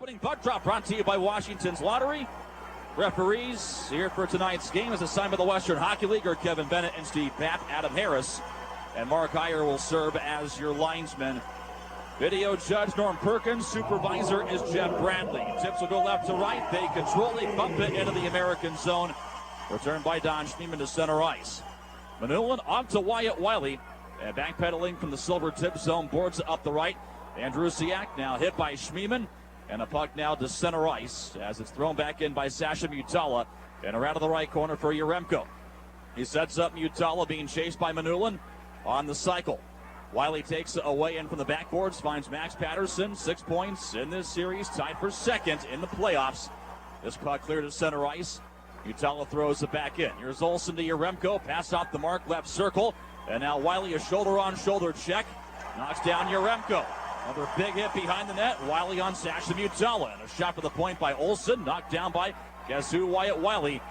opening puck drop brought to you by Washington's Lottery. Referees here for tonight's game is assigned by the Western Hockey League are Kevin Bennett and Steve Papp. Adam Harris and Mark Heyer will serve as your linesmen. Video judge Norm Perkins. Supervisor is Jeff Bradley. Tips will go left to right. They control. They bump it into the American zone. Returned by Don Schneeman to center ice. Manulin on to Wyatt Wiley. And backpedaling from the Silvertips zone. Boards up the right. Andrusiak now hit by Schneeman. And a puck now to center ice as it's thrown back in by Sasha Mutala. And around to the right corner for Yaremko. He sets up Mutala being chased by Manulin on the cycle. Wiley takes away in from the backboards, finds Max Patterson, 6 points in this series, tied for second in the playoffs. This puck cleared to center ice. Mutala throws it back in. Here's Olsen to Yaremko, pass off the mark, left circle. And now Wiley, a shoulder-on-shoulder check, knocks down Yaremko. Another big hit behind the net. Wiley on Sasha Mutala. And a shot for the point by Olsen, knocked down by, guess who, Wyatt Wiley.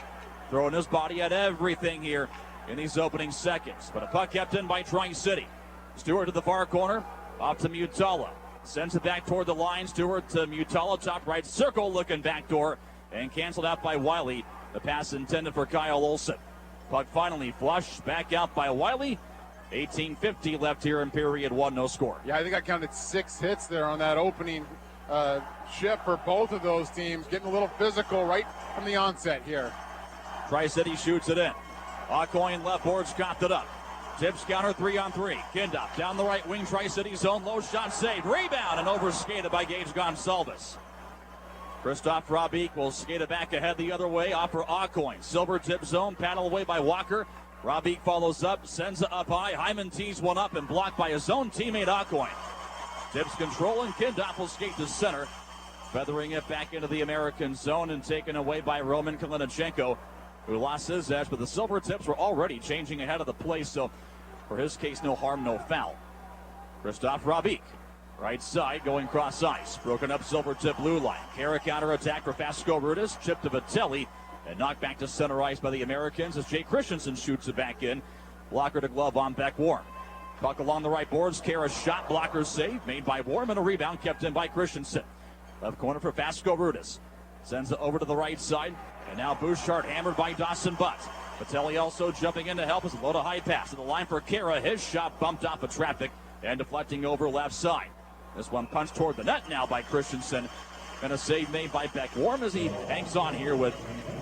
Throwing his body at everything here in these opening seconds. But a puck kept in by Tri-City. Stewart to the far corner, off to Mutala. Sends it back toward the line. Stewart to Mutala, top right circle, looking backdoor. And canceled out by Wiley. The pass intended for Kyle Olsen. Puck finally flushed, back out by Wiley. 18:50 left here in period one, no score. Yeah, I think I counted 6 hits there on that opening shift for both of those teams. Getting a little physical right from the onset here. Tri-City shoots it in. Aucoin left boards, coughed it up. Tips counter 3-on-3. Kindopp down the right wing, Tri-City zone, low shot saved. Rebound and overskated by Gage Gonsalves. Christoph Robic will skate it back ahead the other way, off for Aucoin. Silvertip zone, paddle away by Walker. Robic follows up, sends it up high. Hyman tees one up and blocked by his own teammate Aucoin. Tips control and Kindopp will skate to center. Feathering it back into the American zone and taken away by Roman Kalinichenko, who lost his edge, but the Silvertips were already changing ahead of the play, so for his case, no harm, no foul. Christoph Robic, right side, going cross ice. Broken up Silvertip blue line. Kara counter-attack for Fasco Rudis, chipped to Vitelli, and knocked back to center ice by the Americans as Jay Christensen shoots it back in. Blocker to glove on Beck Warm. Puck along the right boards. Kara shot, blocker save, made by Warm, and a rebound kept in by Christensen. Left corner for Fasco Rudis. Sends it over to the right side. And now Bouchard hammered by Dawson Butt. Vitelli also jumping in to help us. Load a high pass to the line for Kara. His shot bumped off of traffic and deflecting over left side. This one punched toward the net now by Christensen. And a save made by Beck Warm as he hangs on here with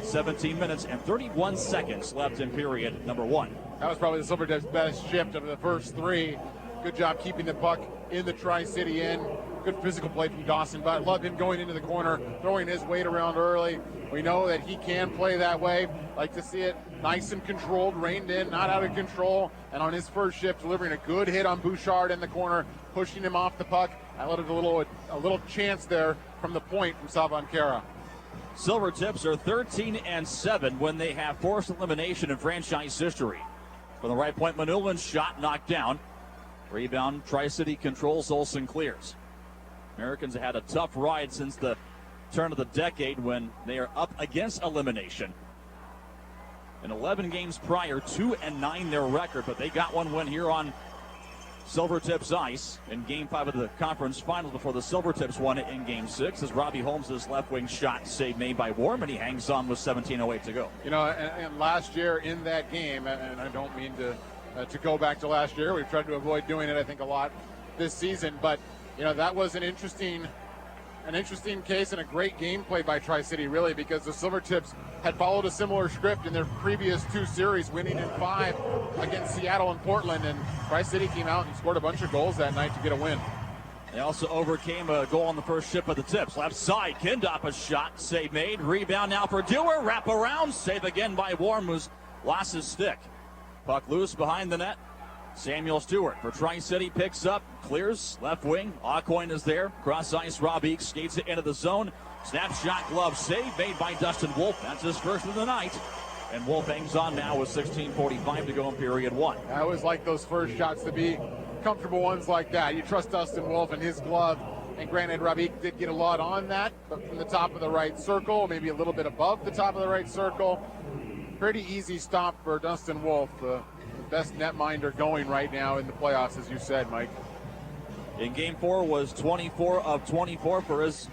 17 minutes and 31 seconds left in period number one. That was probably the Silvertips' best shift of the first 3. Good job keeping the puck in the Tri-City end. Good physical play from Dawson Butt. Love him going into the corner, throwing his weight around early. We know that he can play that way. Like to see it nice and controlled, reined in, not out of control. And on his first shift, delivering a good hit on Bouchard in the corner, pushing him off the puck. I let it a little chance there from the point from Salvan Kara. Silvertips are 13-7 when they have forced elimination in franchise history. From the right point, Manulin's shot knocked down. Rebound, Tri-City controls, Olsen clears. Americans have had a tough ride since the turn of the decade when they are up against elimination. In 11 games prior, 2-9 their record, but they got one win here on Silvertips ice in Game 5 of the conference finals before the Silvertips won it in Game 6 as Robbie Holmes' left wing shot save made by Warm, and he hangs on with 17:08 to go. You know, and last year in that game, and I don't mean to go back to last year, we've tried to avoid doing it, I think, a lot this season, but you know, that was an interesting case and a great gameplay by Tri-City, really, because the Silvertips had followed a similar script in their previous 2 series, winning in 5 against Seattle and Portland, and Tri-City came out and scored a bunch of goals that night to get a win. They also overcame a goal on the first shift of the Tips. Left side, Kindopp, a shot, save made. Rebound now for Dewar, wrap around, save again by Warm, who's lost his stick. Puck loose behind the net. Samuel Stewart for Tri-City picks up, clears, left wing. Aucoin is there. Cross ice, Robic skates it into the zone. Snapshot glove save made by Dustin Wolf. That's his first of the night. And Wolf hangs on now with 16:45 to go in period one. I always like those first shots to be comfortable ones like that. You trust Dustin Wolf and his glove. And granted, Robic did get a lot on that, but from the top of the right circle, maybe a little bit above the top of the right circle. Pretty easy stop for Dustin Wolf. The best netminder going right now in the playoffs, as you said, Mike. In Game 4 was 24 of 24 for his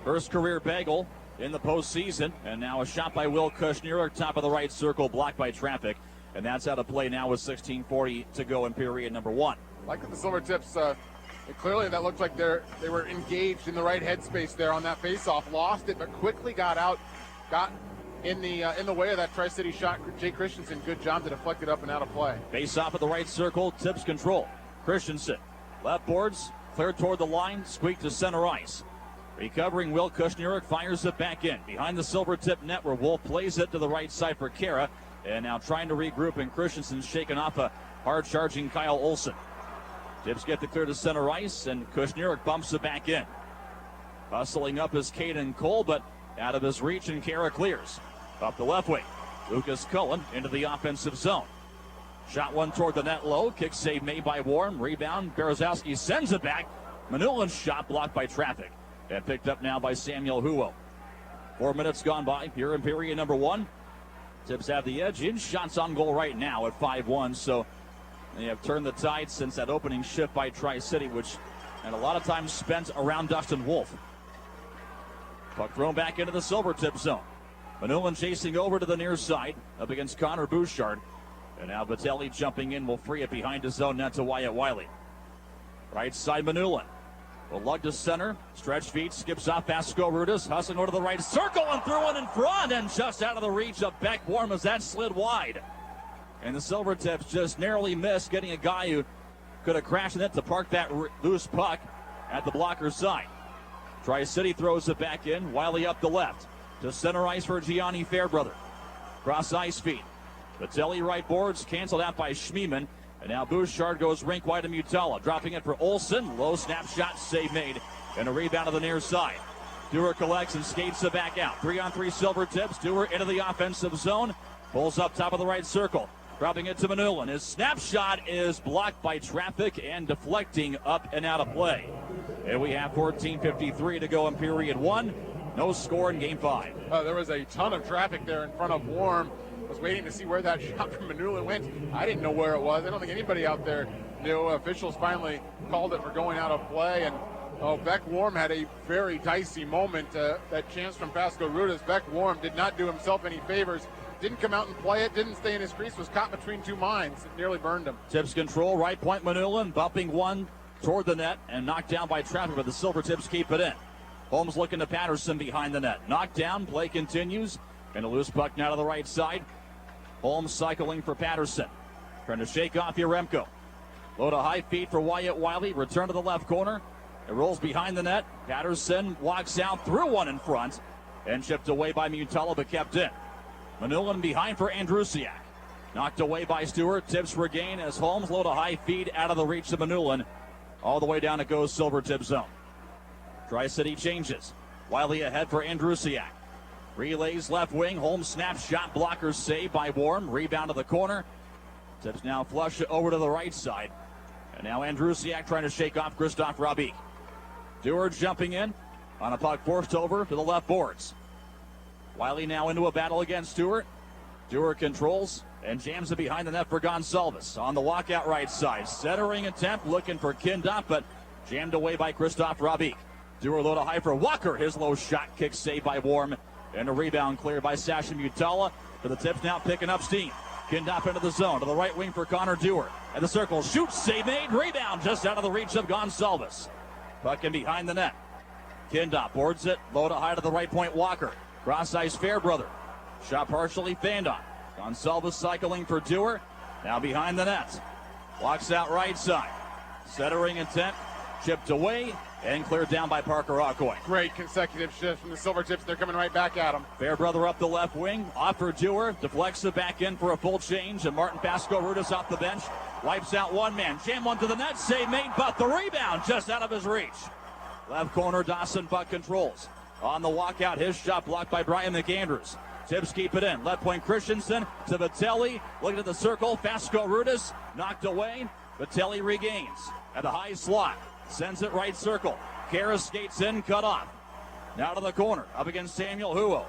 First career bagel in the postseason. And now a shot by Will Kushner, top of the right circle, blocked by traffic. And that's out of play now with 16:40 to go in period number 1. Like the Silvertips, clearly that looked like they were engaged in the right headspace there on that faceoff. Lost it, but quickly got out, got in the way of that Tri-City shot. Jay Christensen, good job to deflect it up and out of play. Face off at the right circle, Tips control. Christensen, left boards, cleared toward the line, squeaked to center ice. Recovering Will Kushner fires it back in. Behind the Silvertip net where Wolf plays it to the right side for Kara. And now trying to regroup, and Christensen's shaking off a hard-charging Kyle Olsen. Tips get the clear to center ice, and Kushner bumps it back in. Hustling up is Caden Cole, but out of his reach, and Kara clears. Up the left wing, Lucas Cullen into the offensive zone. Shot one toward the net low, kick save made by Warren. Rebound, Berezowski sends it back. Manulin's shot blocked by traffic, and picked up now by Samuel Huo. 4 minutes gone by here in period number 1. Tips have the edge in shots on goal right now at 5-1, so they have turned the tide since that opening shift by Tri-City, which had a lot of time spent around Dustin Wolf. Puck thrown back into the Silvertip zone. Manulin chasing over to the near side up against Connor Bouchard. And now Vitelli jumping in will free it behind his own net to Wyatt Wiley. Right side Manulin will lug to center. Stretch feet, skips off Vasco Rudas, hustling over to the right circle and threw one in front and just out of the reach of Beck Warm as that slid wide. And the Silvertips just narrowly missed getting a guy who could have crashed in it to park that loose puck at the blocker's side. Tri-City throws it back in. Wiley up the left to center ice for Gianni Fairbrother. Cross ice feet. Vitelli right boards canceled out by Schmiemann. And now Bouchard goes rink wide to Mutala. Dropping it for Olsen. Low snapshot save made. And a rebound to the near side. Dewar collects and skates it back out. 3-on-3 Silvertips. Dewar into the offensive zone. Pulls up top of the right circle. Dropping it to Manulin. His snapshot is blocked by traffic and deflecting up and out of play. And we have 14:53 to go in period 1. No score in game 5. There was a ton of traffic there in front of Warm. I was waiting to see where that shot from Manulin went. I didn't know where it was. I don't think anybody out there knew. Officials finally called it for going out of play. And Beck Warm had a very dicey moment. That chance from Pascal Rudas. Beck Warm did not do himself any favors. Didn't come out and play it, didn't stay in his crease, was caught between two minds. It nearly burned him. Tips control, right point Manulin, bumping one toward the net and knocked down by traffic, but the Silvertips keep it in. Holmes looking to Patterson behind the net. Knocked down, play continues, and a loose puck now to the right side. Holmes cycling for Patterson. Trying to shake off Yaremko. Low to high feet for Wyatt Wiley, return to the left corner. It rolls behind the net. Patterson walks out, through one in front, and chipped away by Mutala, but kept in. Manulin behind for Andrusiak. Knocked away by Stewart. Tips regain as Holmes low to high feet out of the reach of Manulin. All the way down it goes Silvertip zone. Tri-City changes. Wiley ahead for Andrusiak. Relays left wing. Holmes snap shot blocker save by Warm. Rebound to the corner. Tips now flush it over to the right side. And now Andrusiak trying to shake off Christoph Rabik. Dewar jumping in on a puck forced over to the left boards. Wiley now into a battle against Stewart. Dewar controls and jams it behind the net for Gonsalves. On the walkout right side. Centering attempt looking for Kindopp, but jammed away by Christoph Rabik. Dewar low to high for Walker. His low shot kick saved by Warm. And a rebound cleared by Sasha Mutala. For the Tips now picking up steam. Kindopp into the zone to the right wing for Connor Dewar. At the circle, shoots, save made, rebound just out of the reach of Gonsalves. Puck in behind the net. Kindopp boards it, low to high to the right point, Walker. Cross ice Fairbrother. Shot partially fanned on. Gonsalves cycling for Dewar. Now behind the net. Walks out right side. Centering attempt. Chipped away and cleared down by Parker Aucoin. Great consecutive shifts from the Silvertips. They're coming right back at him. Fairbrother up the left wing. Off for Dewar. Deflects it back in for a full change. And Martin Pasco Rudas off the bench. Wipes out one man. Jam one to the net. Save made, but the rebound just out of his reach. Left corner, Dawson Buck controls. On the walkout, his shot blocked by Brian McAndrews. Tips keep it in. Left point Christensen to Vitelli. Looking at the circle. Vasco Rudas knocked away. Vitelli regains at the high slot. Sends it right circle. Kara skates in, cut off. Now to the corner, up against Samuel Huo.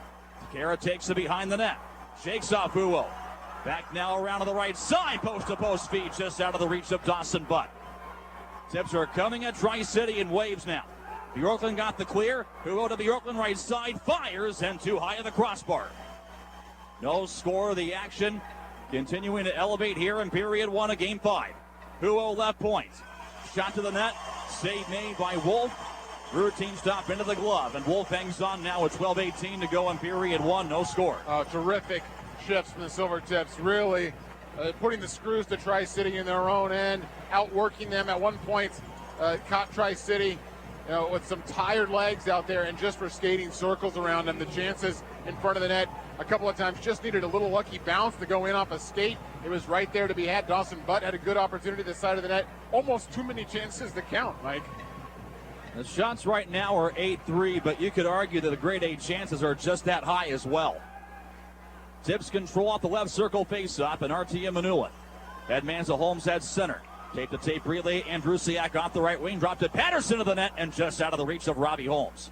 Kara takes it behind the net. Shakes off Huo. Back now around to the right side. Post-to-post feed just out of the reach of Dawson Butt. Tips are coming at Tri-City in waves now. Bjorklund got the clear. Huo to Bjorklund, right side, fires, and too high of the crossbar. No score. The action continuing to elevate here in period 1 of game 5. Huo left point. Shot to the net. Save made by Wolf. Routine stop into the glove, and Wolf hangs on now with 12:18 to go in period 1. No score. Terrific shifts from the Silvertips. Really putting the screws to Tri-City in their own end, outworking them at one point. Caught Tri-City with some tired legs out there and just for skating circles around them. The chances in front of the net a couple of times just needed a little lucky bounce to go in off a skate. It was right there to be had. Dawson Butt had a good opportunity to the side of the net. Almost too many chances to count, Mike. The shots right now are 8-3, but you could argue that the grade A chances are just that high as well. Tips control off the left circle face-off, and RTM Manula. Headman's to Holmes at center. Tape-to-tape relay, Andrusiak off the right wing, dropped it Patterson to the net, and just out of the reach of Robbie Holmes.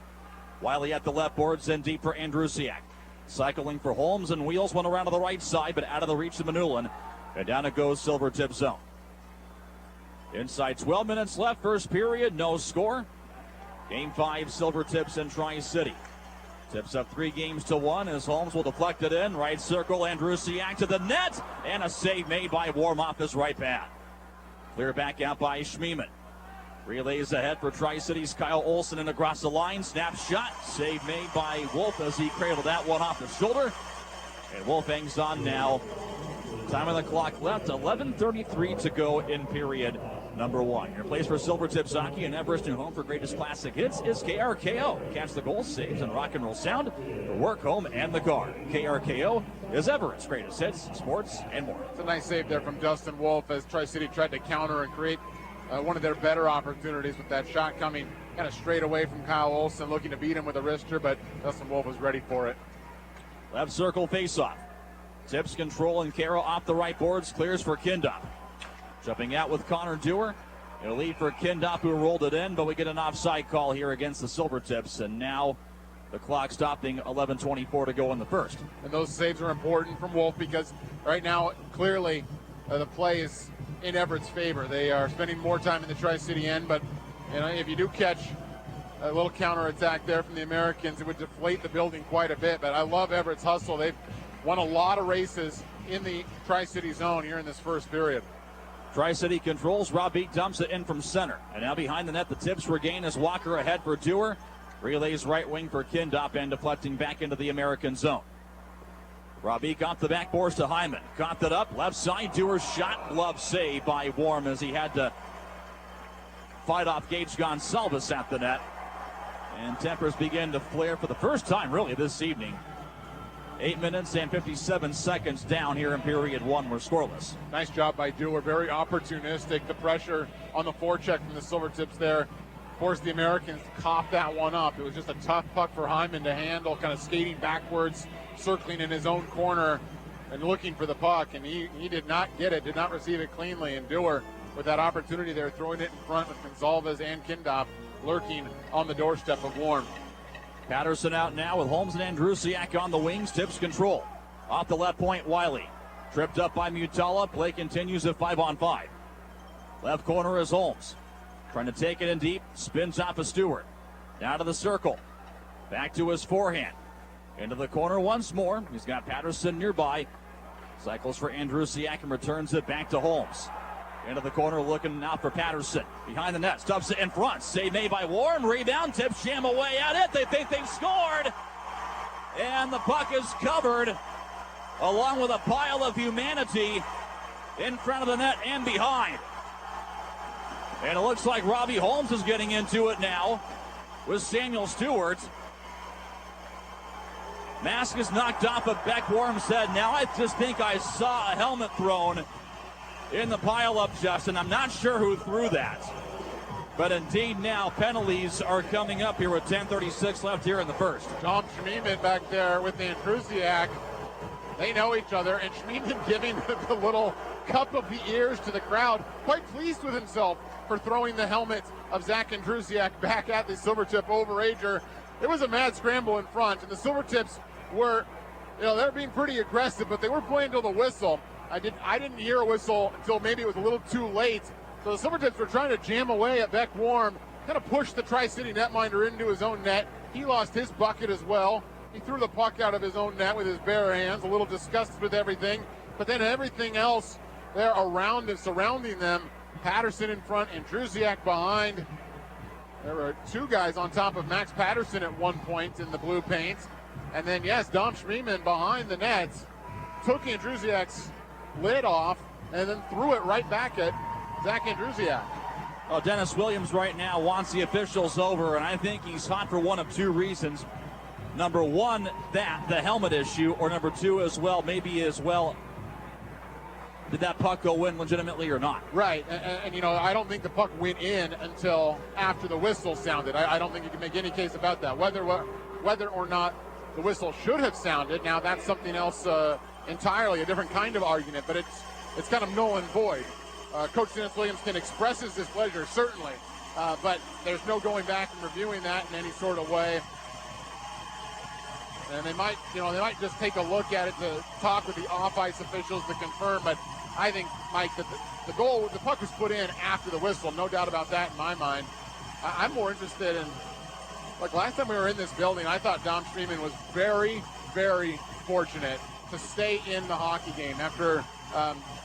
Wiley at the left boards, and deep for Andrusiak. Cycling for Holmes, and wheels one around to the right side, but out of the reach of Manulin. And down it goes Silvertip zone. Inside 12 minutes left, first period, no score. Game 5, Silvertips and Tri-City. Tips up 3-1 as Holmes will deflect it in. Right circle, Andrusiak to the net. And a save made by Warm off his right pad. Clear back out by Schmiemann. Relays ahead for Tri-City's Kyle Olsen and across the line. Snap shot. Save made by Wolf as he cradled that one off the shoulder. And Wolf hangs on now. Time on the clock left. 11:33 to go in period number 1. Your place for Silvertips hockey and Everest's new home for greatest classic hits is KRKO. Catch the goals, saves, and rock and roll sound for work, home, and the car. KRKO is Everett's greatest hits, sports, and more. It's a nice save there from Dustin Wolf as Tri-City tried to counter and create one of their better opportunities with that shot coming kind of straight away from Kyle Olsen, looking to beat him with a wrister, but Dustin Wolf was ready for it. Left circle face-off. Tips control and Carroll off the right boards, clears for Kindopp. Jumping out with Connor Dewar. A lead for Kindopp, who rolled it in, but we get an offside call here against the Silvertips, and now the clock stopping 11:24 to go in the first. And those saves are important from Wolf because right now, clearly, the play is in Everett's favor. They are spending more time in the Tri-City end, but if you do catch a little counterattack there from the Americans, it would deflate the building quite a bit. But I love Everett's hustle. They've won a lot of races in the Tri-City zone here in this first period. Tri-City controls. Robbie dumps it in from center. And now behind the net, the Tips regain as Walker ahead for Dewar. Relays right wing for Kindopp and deflecting back into the American zone. Robbie got the backboards to Hyman. Got that up. Left side. Dewar's shot. Glove save by Warm as he had to fight off Gage Gonsalves at the net. And tempers begin to flare for the first time really this evening. 8 minutes and 57 seconds down here in period 1. We're scoreless. Nice job by Dewar. Very opportunistic. The pressure on the forecheck from the Silvertips there forced the Americans to cough that one up. It was just a tough puck for Hyman to handle, kind of skating backwards, circling in his own corner and looking for the puck. And he did not get it, did not receive it cleanly. And Dewar, with that opportunity there, throwing it in front with Gonsalves and Kindopp lurking on the doorstep of Warm. Patterson out now with Holmes and Andrusiak on the wings. Tips control. Off the left point, Wiley. Tripped up by Mutala. Play continues at 5-on-5. Left corner is Holmes. Trying to take it in deep. Spins off of Stewart. Down to the circle. Back to his forehand. Into the corner once more. He's got Patterson nearby. Cycles for Andrusiak and returns it back to Holmes. Into the corner looking out for Patterson. Behind the net, stuffs it in front. Save made by Warren. Rebound, Tips jam away at it. They think they've scored. And the puck is covered along with a pile of humanity in front of the net and behind. And it looks like Robbie Holmes is getting into it now with Samuel Stewart. Mask is knocked off of Beck Warren's head. Now I just think I saw a helmet thrown in the pile-up, Justin. I'm not sure who threw that. But indeed now penalties are coming up here with 10:36 left here in the first. Tom Schmiemann back there with Andrusiak. They know each other, and Schmiemann giving the little cup of the ears to the crowd. Quite pleased with himself for throwing the helmet of Zack Andrusiak back at the Silvertip overager. It was a mad scramble in front, and the Silvertips were, they're being pretty aggressive, but they were playing till the whistle. I didn't hear a whistle until maybe it was a little too late. So the Silvertips were trying to jam away at Beck Warm, kind of pushed the Tri-City netminder into his own net. He lost his bucket as well. He threw the puck out of his own net with his bare hands, a little disgusted with everything. But then everything else there around and surrounding them, Patterson in front and Andrusiak behind. There were two guys on top of Max Patterson at one point in the blue paint. And then, yes, Dom Schmiemann behind the nets took Andrusiak's lid off and then threw it right back at Zack Andrusiak. Well, Dennis Williams right now wants the officials over, and I think he's hot for one of two reasons. Number one, the helmet issue, or number two as well, did that puck go in legitimately or not? Right, and I don't think the puck went in until after the whistle sounded. I don't think you can make any case about that. Whether or not the whistle should have sounded, now that's something else entirely, a different kind of argument, but it's kind of null and void. Coach Dennis Williams can express his displeasure, certainly, but there's no going back and reviewing that in any sort of way. And they might just take a look at it to talk with the off-ice officials to confirm. But I think, Mike, that the puck was put in after the whistle, no doubt about that in my mind. I'm more interested in, like last time we were in this building, I thought Dom Schmiemann was very, very fortunate to stay in the hockey game after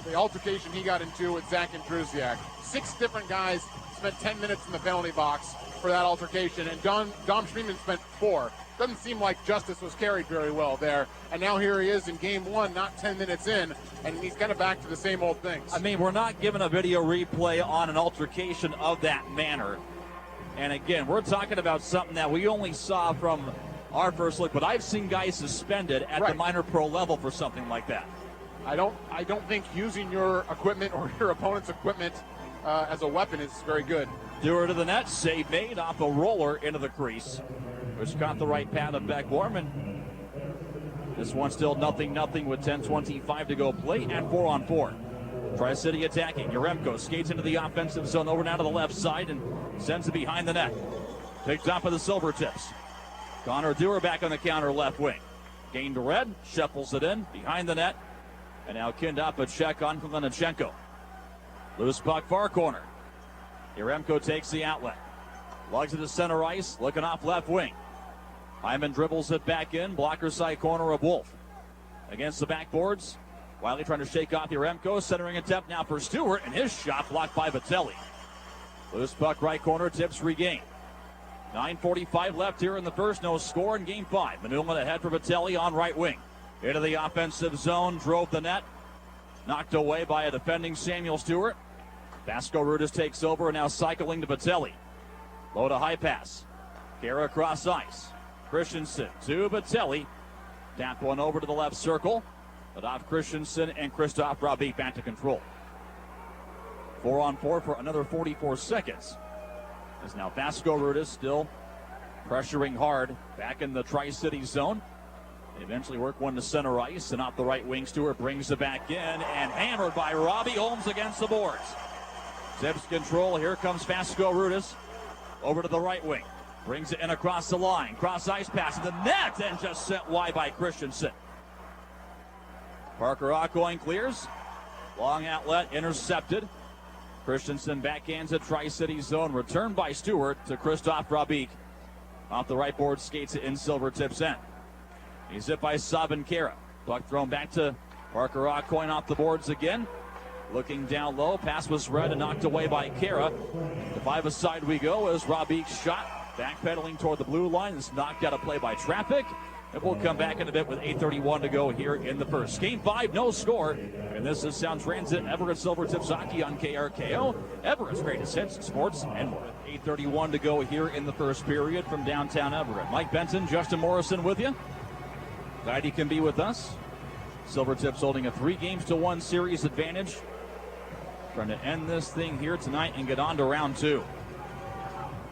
the altercation he got into with Zack Andrusiak. 6 different guys spent 10 minutes in the penalty box for that altercation, and Dom Schmiemann spent 4. Doesn't seem like justice was carried very well there. And now here he is in game 1, not 10 minutes in, and he's kind of back to the same old things. I mean, we're not given a video replay on an altercation of that manner. And again, we're talking about something that we only saw from our first look, but I've seen guys suspended at the minor pro level for something like that. I don't think using your equipment or your opponent's equipment as a weapon is very good. Dewar to the net, save made off a roller into the crease, which got the right pad of Beckworm, and this one still 0-0 with 10:25 to go. Play at 4-on-4. Tri-City attacking. Yaremko skates into the offensive zone over now to the left side and sends it behind the net. Picked up by the Silvertips. Connor Dewar back on the counter left wing. Gained to red, shuffles it in behind the net, and now Kindopp a check on Klenichenko. Loose puck far corner. Yaremko takes the outlet. Lugs it to center ice, looking off left wing. Hyman dribbles it back in, blocker side corner of Wolf. Against the backboards, Wiley trying to shake off Yaremko, centering attempt now for Stewart, and his shot blocked by Vitelli. Loose puck right corner, tips regained. 9:45 left here in the first, no score in game 5. Manulin ahead for Vitelli on right wing. Into the offensive zone, drove the net. Knocked away by a defending Samuel Stewart. Vasco Rudis takes over and now cycling to Vitelli. Low to high pass. Kara across ice. Christensen to Vitelli. Tap one over to the left circle. But off Christensen and Christoph Robbie back to control. 4-on-4 for another 44 seconds. As now Vasco Rudis still pressuring hard back in the Tri-City zone. They eventually work one to center ice, and off the right wing, Stewart brings it back in, and hammered by Robbie Holmes against the boards. Tips control, here comes Vasco Rudis. Over to the right wing. Brings it in across the line. Cross ice pass to the net and just sent wide by Christensen. Parker Aucoin clears. Long outlet intercepted. Christensen backhands at Tri-City zone. Returned by Stewart to Christoph Rabik. Off the right board, skates it in Silvertips end. He's hit by Sabin Kara. Puck thrown back to Parker Aucoin off the boards again. Looking down low, pass was read and knocked away by Kara. The 5-a-side we go as Rabik's shot. Backpedaling toward the blue line. It's knocked out of play by traffic. And we'll come back in a bit with 8:31 to go here in the first. Game 5, no score. And this is Sound Transit, Everett Silvertips hockey on KRKO. Everett's greatest hits, sports, and more. 8:31 to go here in the first period from downtown Everett. Mike Benton, Justin Morrison with you. Glad he can be with us. Silvertips holding a 3-1 series advantage. Trying to end this thing here tonight and get on to round 2.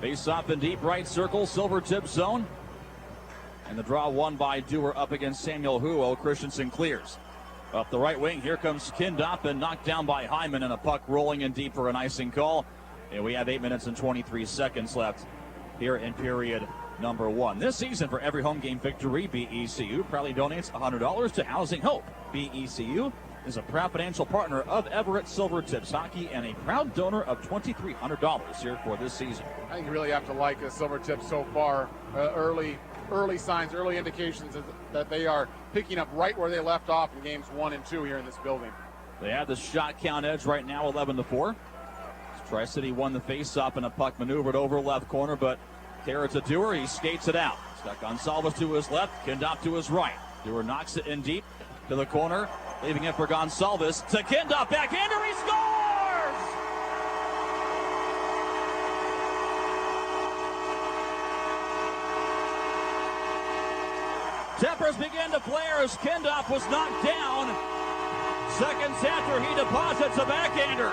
Face off in deep right circle, Silvertips zone. And the draw won by Dewar up against Samuel Huo. Christensen clears. Up the right wing, here comes Kindopp and knocked down by Hyman, and a puck rolling in deep for an icing call. And we have 8 minutes and 23 seconds left here in period number 1. This season, for every home game victory, BECU proudly donates $100 to Housing Hope. BECU is a proud financial partner of Everett Silvertips Hockey and a proud donor of $2,300 here for this season. I think you really have to like the Silvertips so far. Early signs, early indications that they are picking up right where they left off in games 1 and 2 here in this building. They have the shot count edge right now, 11-4. Tri-City won the face-off and a puck maneuvered over left corner, but Kara to Dewar, he skates it out. Stuck Gonsalves to his left, Kindopp to his right. Dewar knocks it in deep to the corner, leaving it for Gonsalves. To Kindopp, backhander, he scores! Tempers begin to flare as Kindopp was knocked down. Seconds after he deposits a backhander.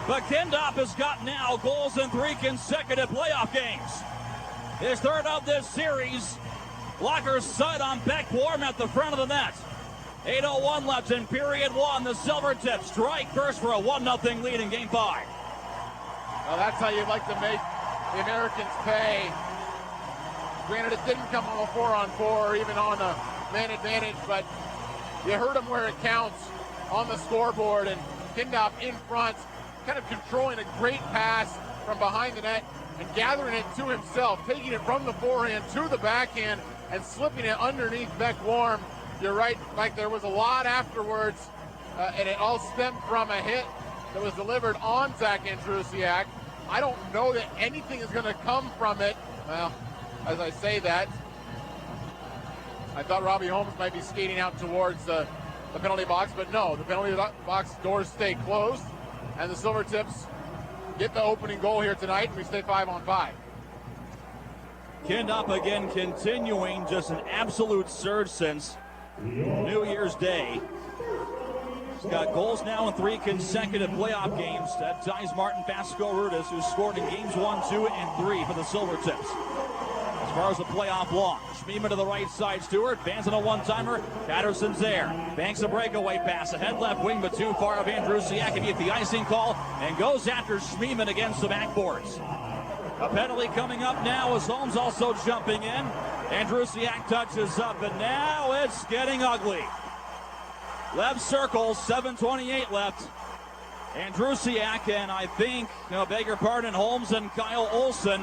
But Kindopp has got now goals in 3 consecutive playoff games. His third of this series. Blockers sight on Beck-Warm at the front of the net. 8:01 left in period 1. The Silvertips strike first for a 1-0 lead in game 5. Well, that's how you'd like to make the Americans pay. Granted, it didn't come on a 4-on-4 or even on a man advantage, but you heard them where it counts on the scoreboard, and Kindopp in front, kind of controlling a great pass from behind the net and gathering it to himself, taking it from the forehand to the backhand and slipping it underneath Beck-Warm. You're right, Mike, there was a lot afterwards, and it all stemmed from a hit that was delivered on Zack Andrusiak. I don't know that anything is going to come from it. Well, as I say that, I thought Robbie Holmes might be skating out towards the penalty box, but no, the penalty box doors stay closed, and the Silvertips get the opening goal here tonight, and we stay 5-on-5. Kindopp again continuing just an absolute surge since New Year's Day. He's got goals now in 3 consecutive playoff games. That ties Martin Vasco-Rudis, who scored in games 1, 2, and 3 for the Silvertips. As far as the playoff long, Schmiemann to the right side, Stewart, Vans on a one-timer, Patterson's there, banks a breakaway pass, ahead left wing, but too far of Andrusiak to get the icing call, and goes after Schmiemann against the backboards. A penalty coming up now as Holmes also jumping in. Andrusiak touches up, and now it's getting ugly. Left circle, 7:28 left. Andrusiak and I think, beg your pardon, Holmes and Kyle Olsen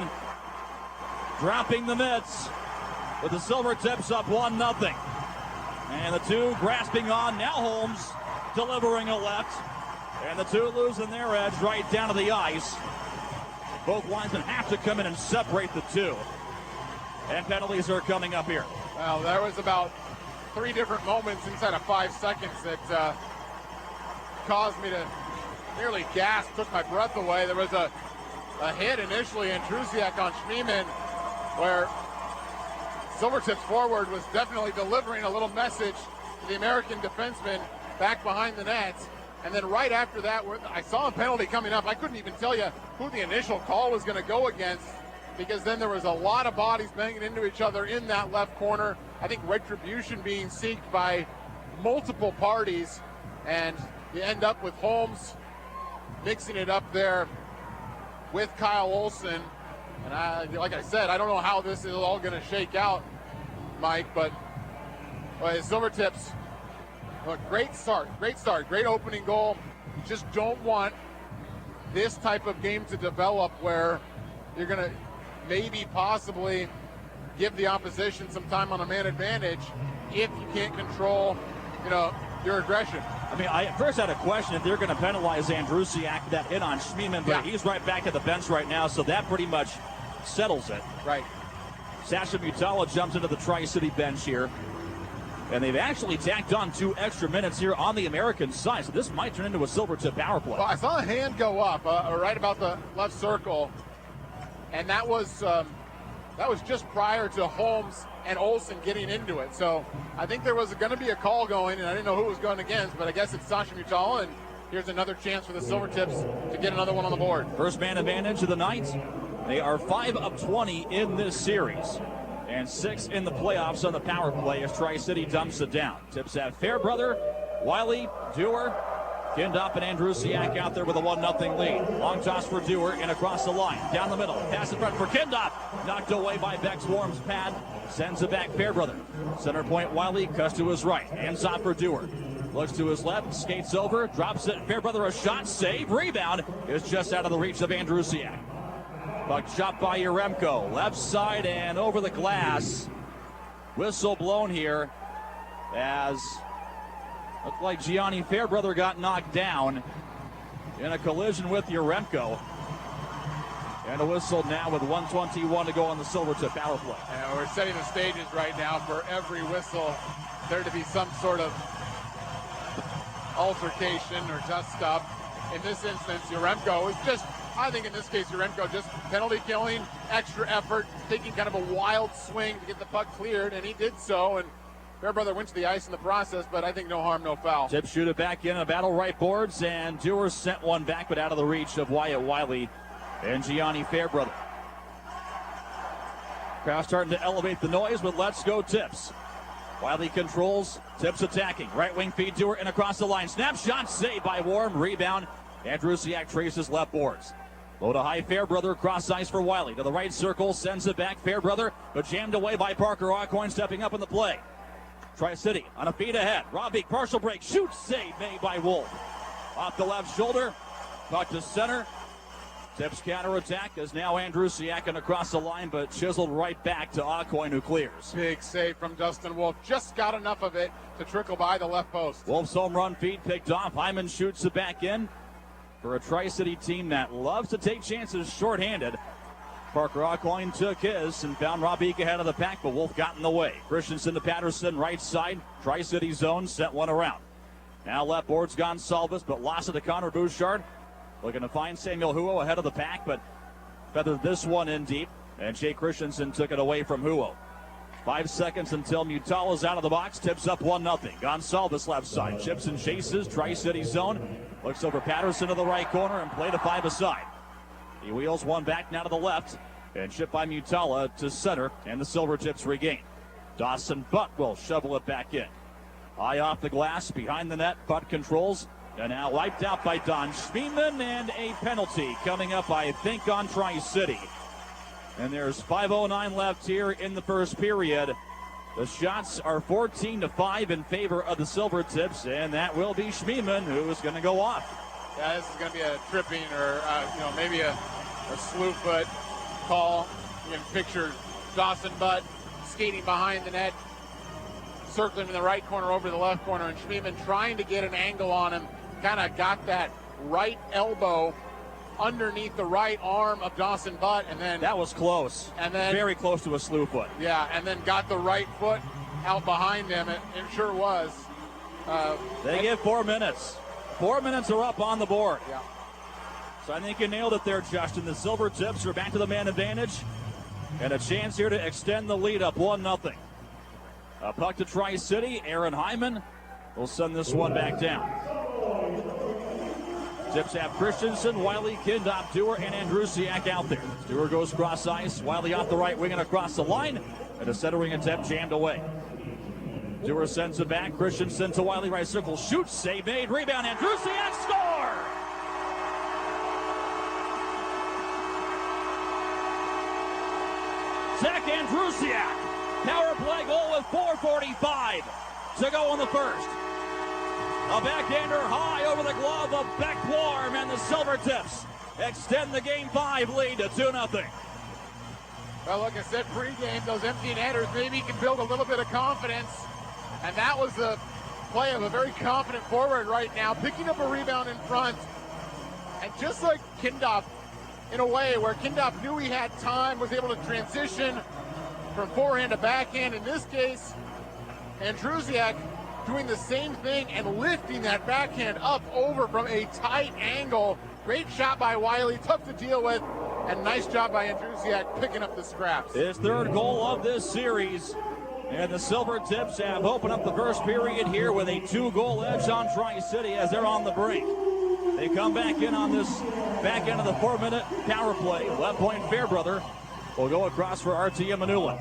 dropping the mitts with the Silvertips up 1-0. And the two grasping on. Now Holmes delivering a left. And the two losing their edge right down to the ice. Both linesmen have to come in and separate the two. And penalties are coming up here. Well, there was about 3 different moments inside of 5 seconds that caused me to nearly gasp, took my breath away. There was a hit initially, Andrusiak on Schmiemann, where Silvertips forward was definitely delivering a little message to the American defenseman back behind the net. And then right after that, I saw a penalty coming up. I couldn't even tell you who the initial call was going to go against, because then there was a lot of bodies banging into each other in that left corner. I think retribution being sought by multiple parties, and you end up with Holmes mixing it up there with Kyle Olsen. And like I said, I don't know how this is all going to shake out, Mike, but Silvertips, great start, great opening goal. You just don't want this type of game to develop where you're going to maybe possibly give the opposition some time on a man advantage if you can't control, your aggression. I mean, I first had a question if they're going to penalize Andrusiak for that hit on Schmiemann, but he's right back at the bench right now, so that pretty much settles it. Right. Sasha Mutala jumps into the Tri-City bench here, and they've actually tacked on 2 extra minutes here on the American side, so this might turn into a Silvertip power play. Well, I saw a hand go up right about the left circle, and that was just prior to Holmes and Olsen getting into it. So I think there was going to be a call going, and I didn't know who it was going against, but I guess it's Sasha Mutala, and here's another chance for the Silvertips to get another one on the board. First man advantage of the night. They are 5 of 20 in this series, and 6 in the playoffs on the power play as Tri-City dumps it down. Tips have Fairbrother, Wiley, Dewar, Kindopp and Andrusiak out there with a 1-0 lead. Long toss for Dewar and across the line. Down the middle. Pass in front for Kindopp. Knocked away by Beck-Warm's pad. Sends it back Fairbrother. Center point Wiley. Cuts to his right. Hands off for Dewar. Looks to his left, skates over, drops it. Fairbrother a shot, save, rebound is just out of the reach of Andrusiak. Puck shot by Yaremko, left side and over the glass. Whistle blown here as looked like Gianni Fairbrother got knocked down in a collision with Yaremko. And a whistle now with 1:21 to go on the Silvertip power play. And we're setting the stages right now for every whistle there to be some sort of altercation or dust up. In this instance, Yaremko is just, I think in this case, Yaremko just penalty killing, extra effort, taking kind of a wild swing to get the puck cleared, and he did so. And Fairbrother went to the ice in the process, but I think no harm, no foul. Tip shoot it back in a battle right boards, and Dewar sent one back, but out of the reach of Wyatt Wiley and Gianni Fairbrother. Crowd starting to elevate the noise, but let's go Tips. Wiley controls, Tips attacking. Right wing feed Dewar and across the line. Snapshot saved by Warm. Rebound. Andrusiak traces left boards. Low to high Fairbrother, cross ice for Wiley. To the right circle, sends it back. Fairbrother, but jammed away by Parker Aucoin stepping up in the play. Tri-City on a feed ahead. Robbie, partial break, shoots, save made by Wolf. Off the left shoulder, puck to center. Tips counterattack is now Andrusiak and across the line, but chiseled right back to Aucoin, who clears. Big save from Dustin Wolf. Just got enough of it to trickle by the left post. Wolf's home run feed picked off. Hyman shoots it back in for a Tri-City team that loves to take chances shorthanded. Parker Aucoin took his and found Robbie ahead of the pack, but Wolf got in the way. Christensen to Patterson, right side. Tri-City zone, set one around. Now left board's Gonsalves, but lost it to Connor Bouchard. Looking to find Samuel Huo ahead of the pack, but feathered this one in deep, and Jay Christensen took it away from Huo. 5 seconds until Mutala's out of the box. Tips up 1-0. Gonsalves left side. Chips and chases. Tri-City zone. Looks over Patterson to the right corner and play to 5 aside. He wheels one back now to the left and chipped by Mutala to center, and the Silvertips regain. Dawson Butt will shovel it back in. High off the glass, behind the net. Butt controls. And now wiped out by Don Schmiemann, and a penalty coming up, I think, on Tri-City. And there's 5:09 left here in the first period. The shots are 14-5 in favor of the Silvertips, and that will be Schmiemann who is going to go off. Yeah, this is going to be a tripping or, maybe a slew foot call. You can picture Dawson Butt skating behind the net, circling in the right corner over the left corner, and Schmiemann trying to get an angle on him. Kind of got that right elbow underneath the right arm of Dawson Butt, and then that was close. And then very close to a slew foot. Yeah, and then got the right foot out behind him. It sure was. They give 4 minutes. 4 minutes are up on the board. Yeah. So I think you nailed it there, Justin. The Silvertips are back to the man advantage, and a chance here to extend the lead up 1-0. A puck to Tri-City. Aaron Hyman will send this one back down. Tips have Christensen, Wiley, Kindopp, Dewar, and Andrusiak out there. Dewar goes cross ice. Wiley off the right wing and across the line. And a centering attempt jammed away. Dewar sends it back. Christensen to Wiley, right circle. Shoots, save made, rebound. Andrusiak score! Zack Andrusiak. Power play goal with 4:45 to go in the first. A backhander high over the glove of Beckwarm, and the Silvertips extend the Game 5 lead to 2-0. Well, like I said, pregame, those empty netters maybe can build a little bit of confidence. And that was the play of a very confident forward right now, picking up a rebound in front. And just like Kindopp, in a way where Kindopp knew he had time, was able to transition from forehand to backhand. In this case, Andrusiak doing the same thing and lifting that backhand up over from a tight angle. Great shot by Wiley, tough to deal with, and nice job by Andrusiak picking up the scraps. His third goal of this series, and the Silvertips have opened up the first period here with a 2-goal edge on Tri-City as they're on the brink. They come back in on this back end of the 4-minute power play. Left point Fairbrother will go across for Artia Manulin.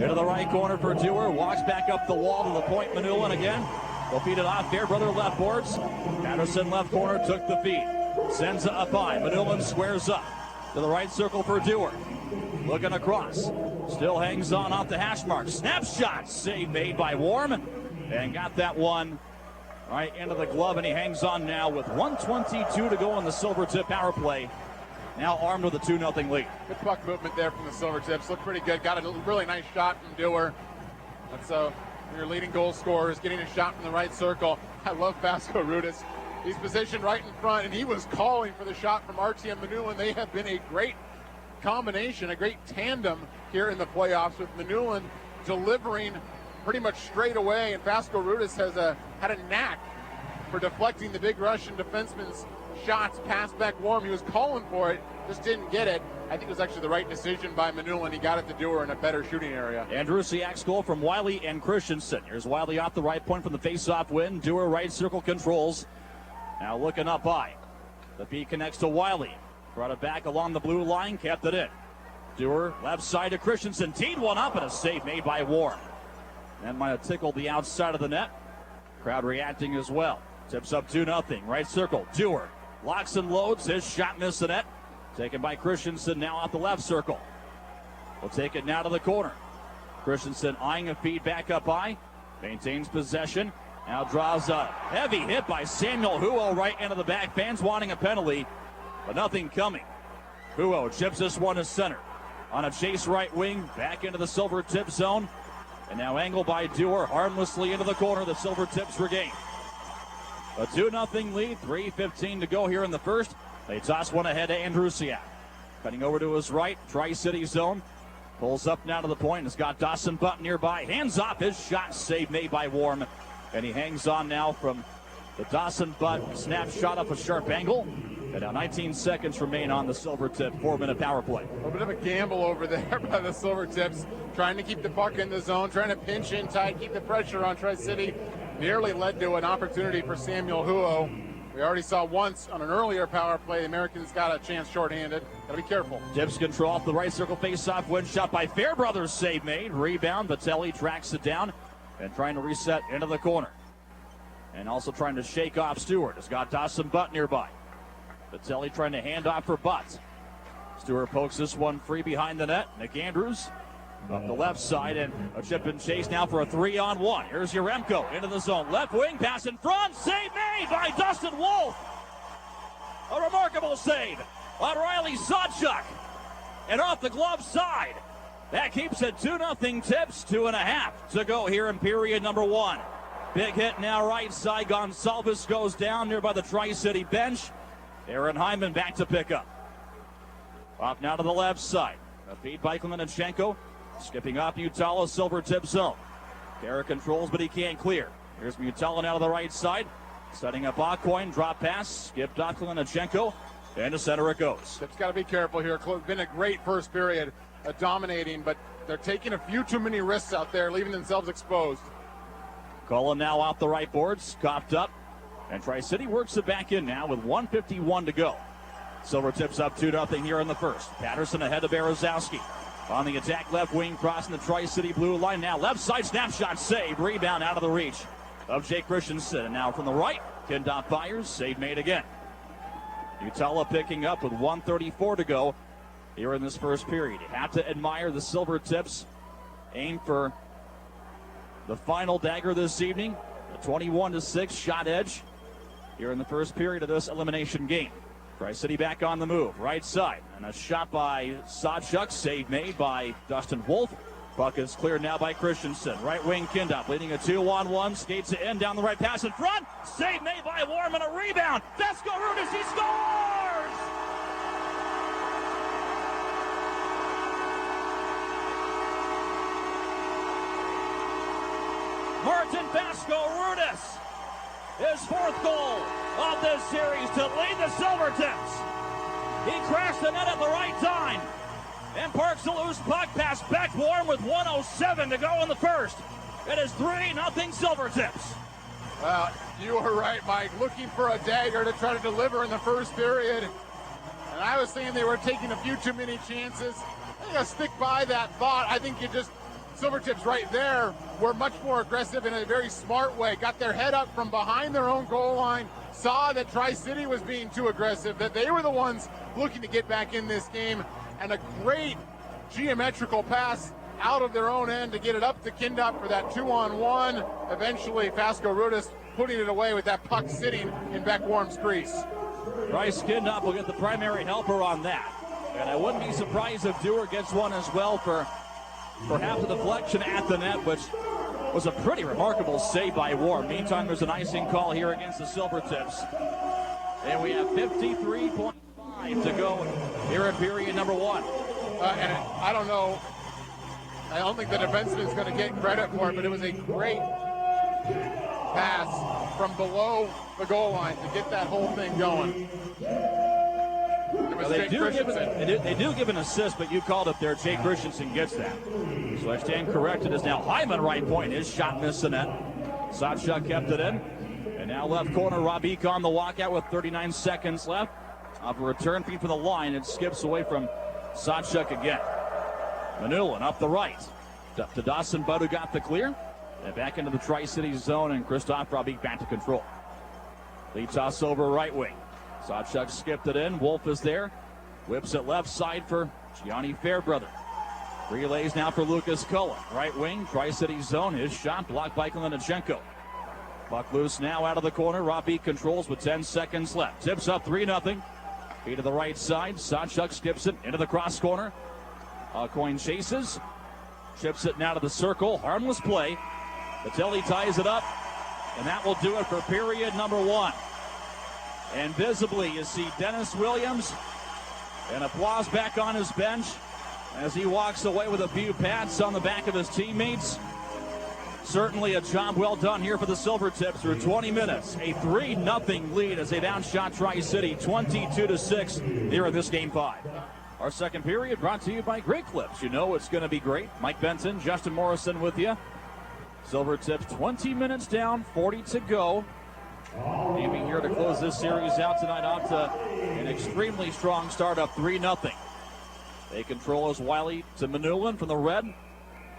Into the right corner for Dewar. Walks back up the wall to the point. Manulin again. They'll feed it off. Fairbrother left boards. Patterson left corner took the feed. Sends it up high. Manulin squares up to the right circle for Dewar. Looking across. Still hangs on off the hash mark. Snapshot. Save made by Warm. And got that one right into the glove, and he hangs on now with 1:22 to go on the Silvertip power play. Now armed with a 2-0 lead. Good puck movement there from the Silvertips. Looked pretty good. Got a really nice shot from Dewar. That's your leading goal scorer is getting a shot from the right circle. I love Vasco Rudis. He's positioned right in front, and he was calling for the shot from RTM Manulin. They have been a great combination, a great tandem here in the playoffs, with Manulin delivering pretty much straight away, and Vasco Rudis has had a knack for deflecting the big Russian defenseman's shots. Pass back Warm. He was calling for it, just didn't get it. I think it was actually the right decision by Manulin. He got it to Dewar in a better shooting area. Andrusiak's goal from Wiley and Christensen. Here's Wiley off the right point from the face-off win. Dewar right circle controls. Now looking up high. The B connects to Wiley. Brought it back along the blue line, kept it in. Dewar left side to Christensen. Teed one up, and a save made by Warm. That might have tickled the outside of the net. Crowd reacting as well. Tips up 2-0. Right circle. Dewar locks and loads. His shot missed the net. Taken by Christensen now off the left circle. We'll take it now to the corner. Christensen eyeing a feed back up high. Maintains possession. Now draws a heavy hit by Samuel Huo right into the back. Fans wanting a penalty, but nothing coming. Huo chips this one to center. On a chase right wing, back into the Silvertip zone. And now angled by Dewar harmlessly into the corner. The Silvertips regain a 2-0 lead. 3:15 to go here in the first. They toss one ahead to Andrusiak. Cutting over to his right, Tri-City zone. Pulls up now to the point. Has got Dawson Butt nearby. Hands off. His shot save made by Warm. And he hangs on now from the Dawson Butt snap shot up a sharp angle. And now 19 seconds remain on the Silvertip 4-minute power play. A little bit of a gamble over there by the Silvertips, trying to keep the puck in the zone, trying to pinch in tight, keep the pressure on Tri-City. Nearly led to an opportunity for Samuel Huo. We already saw once on an earlier power play, the Americans got a chance shorthanded. Gotta be careful. Tips control off the right circle face-off. Win shot by Fairbrothers. Save made. Rebound. Vitelli tracks it down and trying to reset into the corner. And also trying to shake off Stewart. Has got Dawson Butt nearby. Vitelli trying to hand off for Butt. Stewart pokes this one free behind the net. Nick Andrews up the left side, and a chip and chase now for a 3-on-1. Here's Yaremko into the zone. Left wing, pass in front. Save made by Dustin Wolf. A remarkable save on Riley Sawchuk. And off the glove side. That keeps it 2-0 Tips. 2.5 to go here in period number 1. Big hit now right side. Gonsalves goes down near by the Tri-City bench. Aaron Hyman back to pick up. Off now to the left side. A feed by Klemenachenko. Skipping off Mutala, Silvertip zone. Kara controls, but he can't clear. Here's Mutala now to the right side. Setting up Aucoin. Drop pass. Skipped off Klemenachenko. And to center it goes. Tip's got to be careful here. Been a great first period, dominating, but they're taking a few too many risks out there, leaving themselves exposed. Cullen now off the right boards. Coughed up. And Tri-City works it back in now with 1:51 to go. Silvertips up 2-0 here in the first. Patterson ahead of Berezowski. On the attack, left wing, crossing the Tri-City blue line. Now left side snapshot save. Rebound out of the reach of Jake Christensen. And now from the right, Kindopp fires. Save made again. Mutala picking up with 1:34 to go here in this first period. You have to admire the Silvertips. Aim for the final dagger this evening. A 21-6 shot edge here in the first period of this elimination game. Tri-City back on the move, right side, and a shot by Sawchuk, save made by Dustin Wolf. Puck is cleared now by Christensen. Right wing Kindopp leading a 2-on-1, skates it in, down the right pass in front. Save made by Warm and a rebound. Vasco Rudis, he scores! Martin Vasco Rudis, his fourth goal of this series to lead the Silvertips. He crashed the net at the right time and parks a loose puck past Beck Warm with 1:07 to go in the first. It is 3-0 Silvertips. Well, you were right, Mike. Looking for a dagger to try to deliver in the first period. And I was saying they were taking a few too many chances. I gotta stick by that thought. I think Silvertips right there were much more aggressive in a very smart way. Got their head up from behind their own goal line. Saw that Tri-City was being too aggressive, that they were the ones looking to get back in this game. And a great geometrical pass out of their own end to get it up to Kindopp for that 2-on-1. Eventually, Vasco Rudis putting it away with that puck sitting in Beck Warm's crease. Bryce Kindopp will get the primary helper on that. And I wouldn't be surprised if Dewar gets one as well for perhaps a deflection at the net, which was a pretty remarkable save by Warm. Meantime, there's an icing call here against the Silvertips. And we have 53.5 to go here in period number 1. And I don't know, I don't think the defenseman is going to get credit for it, but it was a great pass from below the goal line to get that whole thing going. Well, they do give an assist, but you called it there. Jay Christensen gets that. So I stand corrected as now Hyman right point. His shot missed the net. Zack kept it in. And now left corner, Robbie on the walkout with 39 seconds left. Off a return feed from the line, it skips away from Zack again. Manulin up the right. Up to Dawson Budd, who got the clear. And back into the Tri-City zone, and Christoph Robbie back to control. Lead toss over right wing. Zack skipped it in. Wolf is there. Whips it left side for Gianni Fairbrother. Relays now for Lucas Cullen. Right wing, Tri-City zone. His shot blocked by Kalinichenko. Puck loose now out of the corner. Robbie controls with 10 seconds left. Tips up 3-0. Feed to the right side. Zack skips it into the cross corner. Coin chases. Chips it now to the circle. Harmless play. Vitelli ties it up. And that will do it for period number 1. And visibly, you see Dennis Williams, and applause back on his bench as he walks away with a few pats on the back of his teammates. Certainly a job well done here for the Silvertips through 20 minutes. A 3-0 lead as they've outshot Tri-City 22-6 here in this Game 5. Our second period brought to you by Great Clips. You know it's going to be great. Mike Benson, Justin Morrison with you. Silvertips 20 minutes down, 40 to go. Aiming here to close this series out tonight off to an extremely strong start up 3-0. They control as Wiley to Manulin from the red.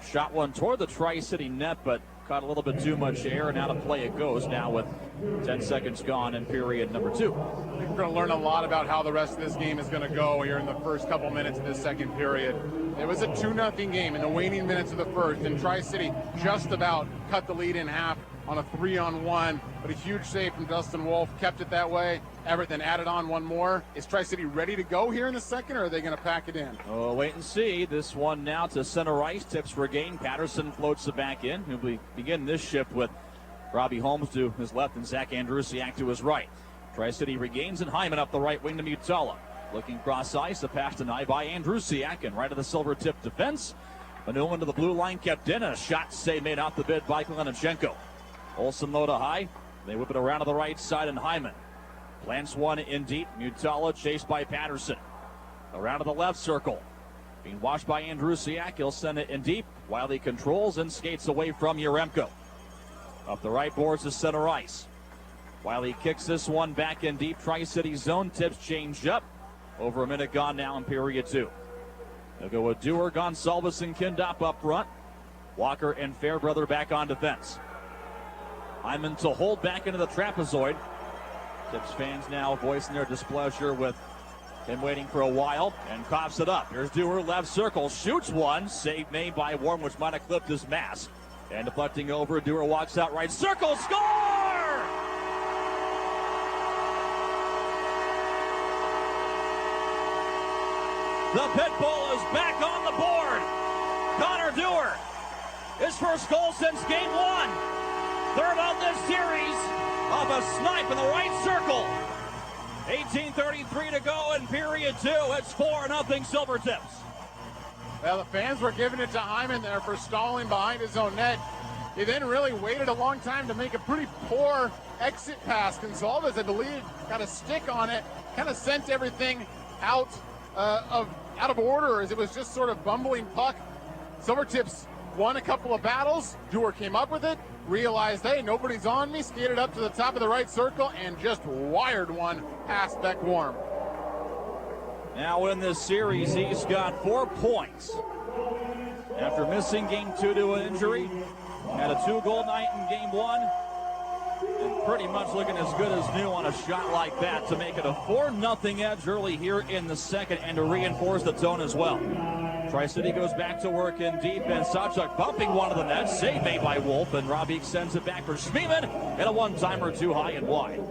Shot one toward the Tri-City net, but caught a little bit too much air, and out of play it goes now with 10 seconds gone in period number 2. We're going to learn a lot about how the rest of this game is going to go here in the first couple minutes of this second period. It was a 2-0 game in the waning minutes of the first, and Tri-City just about cut the lead in half on a 3-on-1, but a huge save from Dustin Wolf kept it that way. Everett then added on one more. Is Tri-City ready to go here in the second, or are they going to pack it in? Oh, wait and see. This one now to center ice. Tips regained. Patterson floats it back in. He'll be begin this shift with Robbie Holmes to his left and Zack Andrusiak to his right. Tri-City regains, and Hyman up the right wing to Mutala. Looking cross ice, the pass denied by Andrusiak, and right of the Silvertip defense. Manulin to the blue line, kept in. A shot save made off the bid by Kalinichenko. Olsen low to high. They whip it around to the right side, and Hyman plants one in deep. Mutala chased by Patterson. Around to the left circle. Being watched by Andrusiak. He'll send it in deep while he controls and skates away from Yaremko. Up the right boards to center ice. While he kicks this one back in deep, Tri-City zone. Tips changed up. Over a minute gone now in period 2. They'll go with Dewar, Gonsalves, and Kindopp up front. Walker and Fairbrother back on defense. Hyman to hold back into the trapezoid. Tips fans now voicing their displeasure with him waiting for a while, and coughs it up. Here's Dewar, left circle, shoots one. Save made by Warm, which might have clipped his mask. And deflecting over, Dewar walks out right circle, score! The Pitbull is back on the board. Connor Dewar, his first goal since game 1. Third on this series off a snipe in the right circle. 18:33 to go in period 2. It's 4-0 Silvertips. Well, the fans were giving it to Hyman there for stalling behind his own net. He then really waited a long time to make a pretty poor exit pass. Gonsalves, I believe, got a stick on it, kind of sent everything out of order as it was just sort of bumbling puck. Silvertips won a couple of battles. Dewar came up with it, realized, hey, nobody's on me, skated up to the top of the right circle, and just wired one past Beck Warm. Now in this series, he's got 4 points. After missing game 2 to an injury, had a 2-goal night in game 1, and pretty much looking as good as new on a shot like that to make it a 4-0 edge early here in the second and to reinforce the tone as well. Tri-City goes back to work in deep, and Sawchuk bumping one of the nets. Save made by Wolf, and Robbie sends it back for Schmiemann, and a one-timer too high and wide.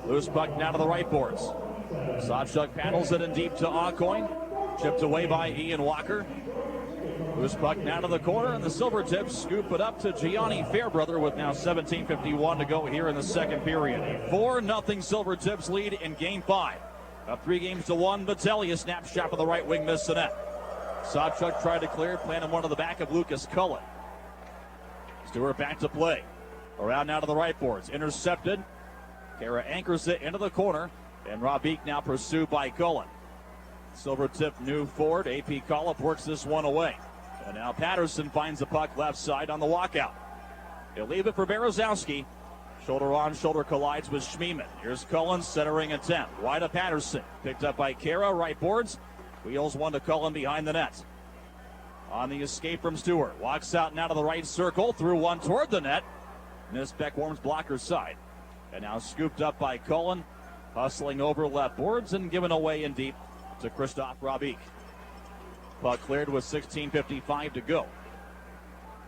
Loose puck now to the right boards. Sawchuk paddles it in deep to Aucoin. Chipped away by Ian Walker. Loose puck now to the corner, and the Silvertips scoop it up to Gianni Fairbrother with now 17:51 to go here in the second period. A 4-0 Silvertips lead in Game 5. Up 3-1. Battaglia snapshot for the right wing, missed the net. Sawchuk tried to clear, planted one to the back of Lucas Cullen. Stewart back to play. Around now to the right boards. Intercepted. Kara anchors it into the corner, and Robeek now pursued by Cullen. Silvertip new forward. AP Collop works this one away. And now Patterson finds the puck left side on the walkout. He'll leave it for Berezowski. Shoulder on, shoulder collides with Schmiemann. Here's Cullen, centering attempt. Wide to Patterson. Picked up by Kara, right boards. Wheels one to Cullen behind the net. On the escape from Stewart. Walks out now to the right circle. Through one toward the net. Missed Beckworm's blocker side. And now scooped up by Cullen. Hustling over left boards and given away in deep to Christoph Robeek. Puck cleared with 16:55 to go.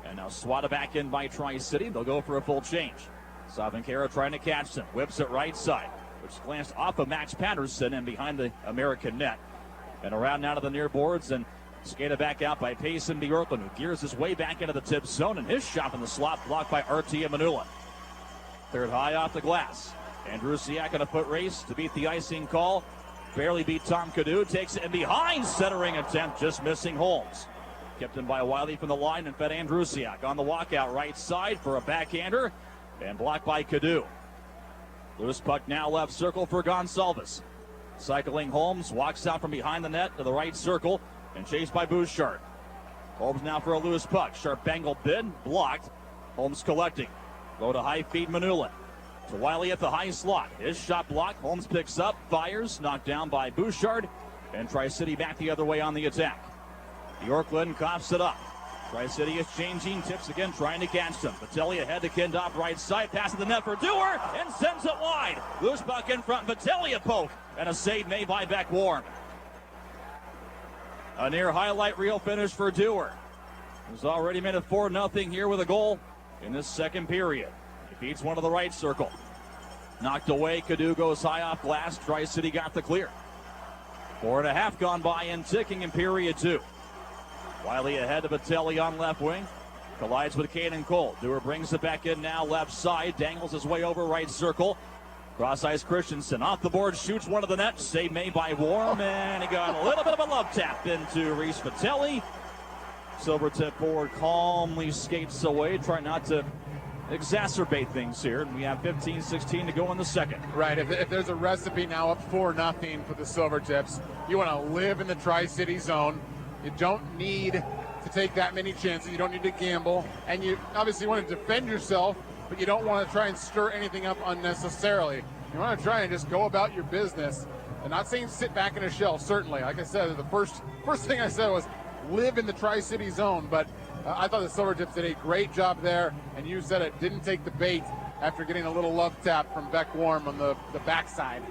And now swatted back in by Tri-City. They'll go for a full change. Savinkara trying to catch them. Whips it right side, which glanced off of Max Patterson and behind the American net. And around now to the near boards and skated back out by Payson Bjorklund, who gears his way back into the tip zone, and his shot in the slot blocked by Artia Manula. Cleared high off the glass. Andrusiak on a foot race to beat the icing call. Barely beat Tom Cadu. Takes it in behind. Centering attempt, just missing Holmes. Kept in by Wiley from the line and fed Andrusiak on the walkout right side for a backhander. And blocked by Cadu. Loose puck now left circle for Gonsalves. Cycling Holmes, walks out from behind the net to the right circle and chased by Bouchard. Holmes now for a loose puck. Sharp angle bid, blocked. Holmes collecting. Low to high feed Manulin. To Wiley at the high slot. His shot blocked. Holmes picks up, fires, knocked down by Bouchard. And Tri-City back the other way on the attack. Bjorklund coughs it up. Tri-City is changing, tips again, trying to catch them. Battaglia ahead to Kindopp, right side, pass to the net for Dewar, and sends it wide. Loose puck in front, Battaglia poke, and a save made by Beckworm. A near highlight reel finish for Dewar. He's already made it 4-0 here with a goal in this second period. He beats one to the right circle. Knocked away, Cadu goes high off glass. Tri-City got the clear. 4.5 gone by and ticking in period 2. Wiley ahead to Battaglia on left wing. Collides with Caden Cole. Dewar brings it back in now left side. Dangles his way over right circle. Cross ice Christensen. Off the board, shoots one of the net. Save made by Warm. And he got a little bit of a love tap into Reese Vitelli. Silvertip forward calmly skates away. Try not to exacerbate things here. And we have 15-16 to go in the second. Right. If there's a recipe now up 4-0 for the Silvertips, you want to live in the Tri-City zone. You don't need to take that many chances. You don't need to gamble. And you obviously want to defend yourself, but you don't want to try and stir anything up unnecessarily. You want to try and just go about your business. I'm not saying sit back in a shell, certainly. Like I said, the first thing I said was live in the Tri-City zone. But I thought the Silvertips did a great job there. And you said it, didn't take the bait after getting a little love tap from Beckworm on the backside.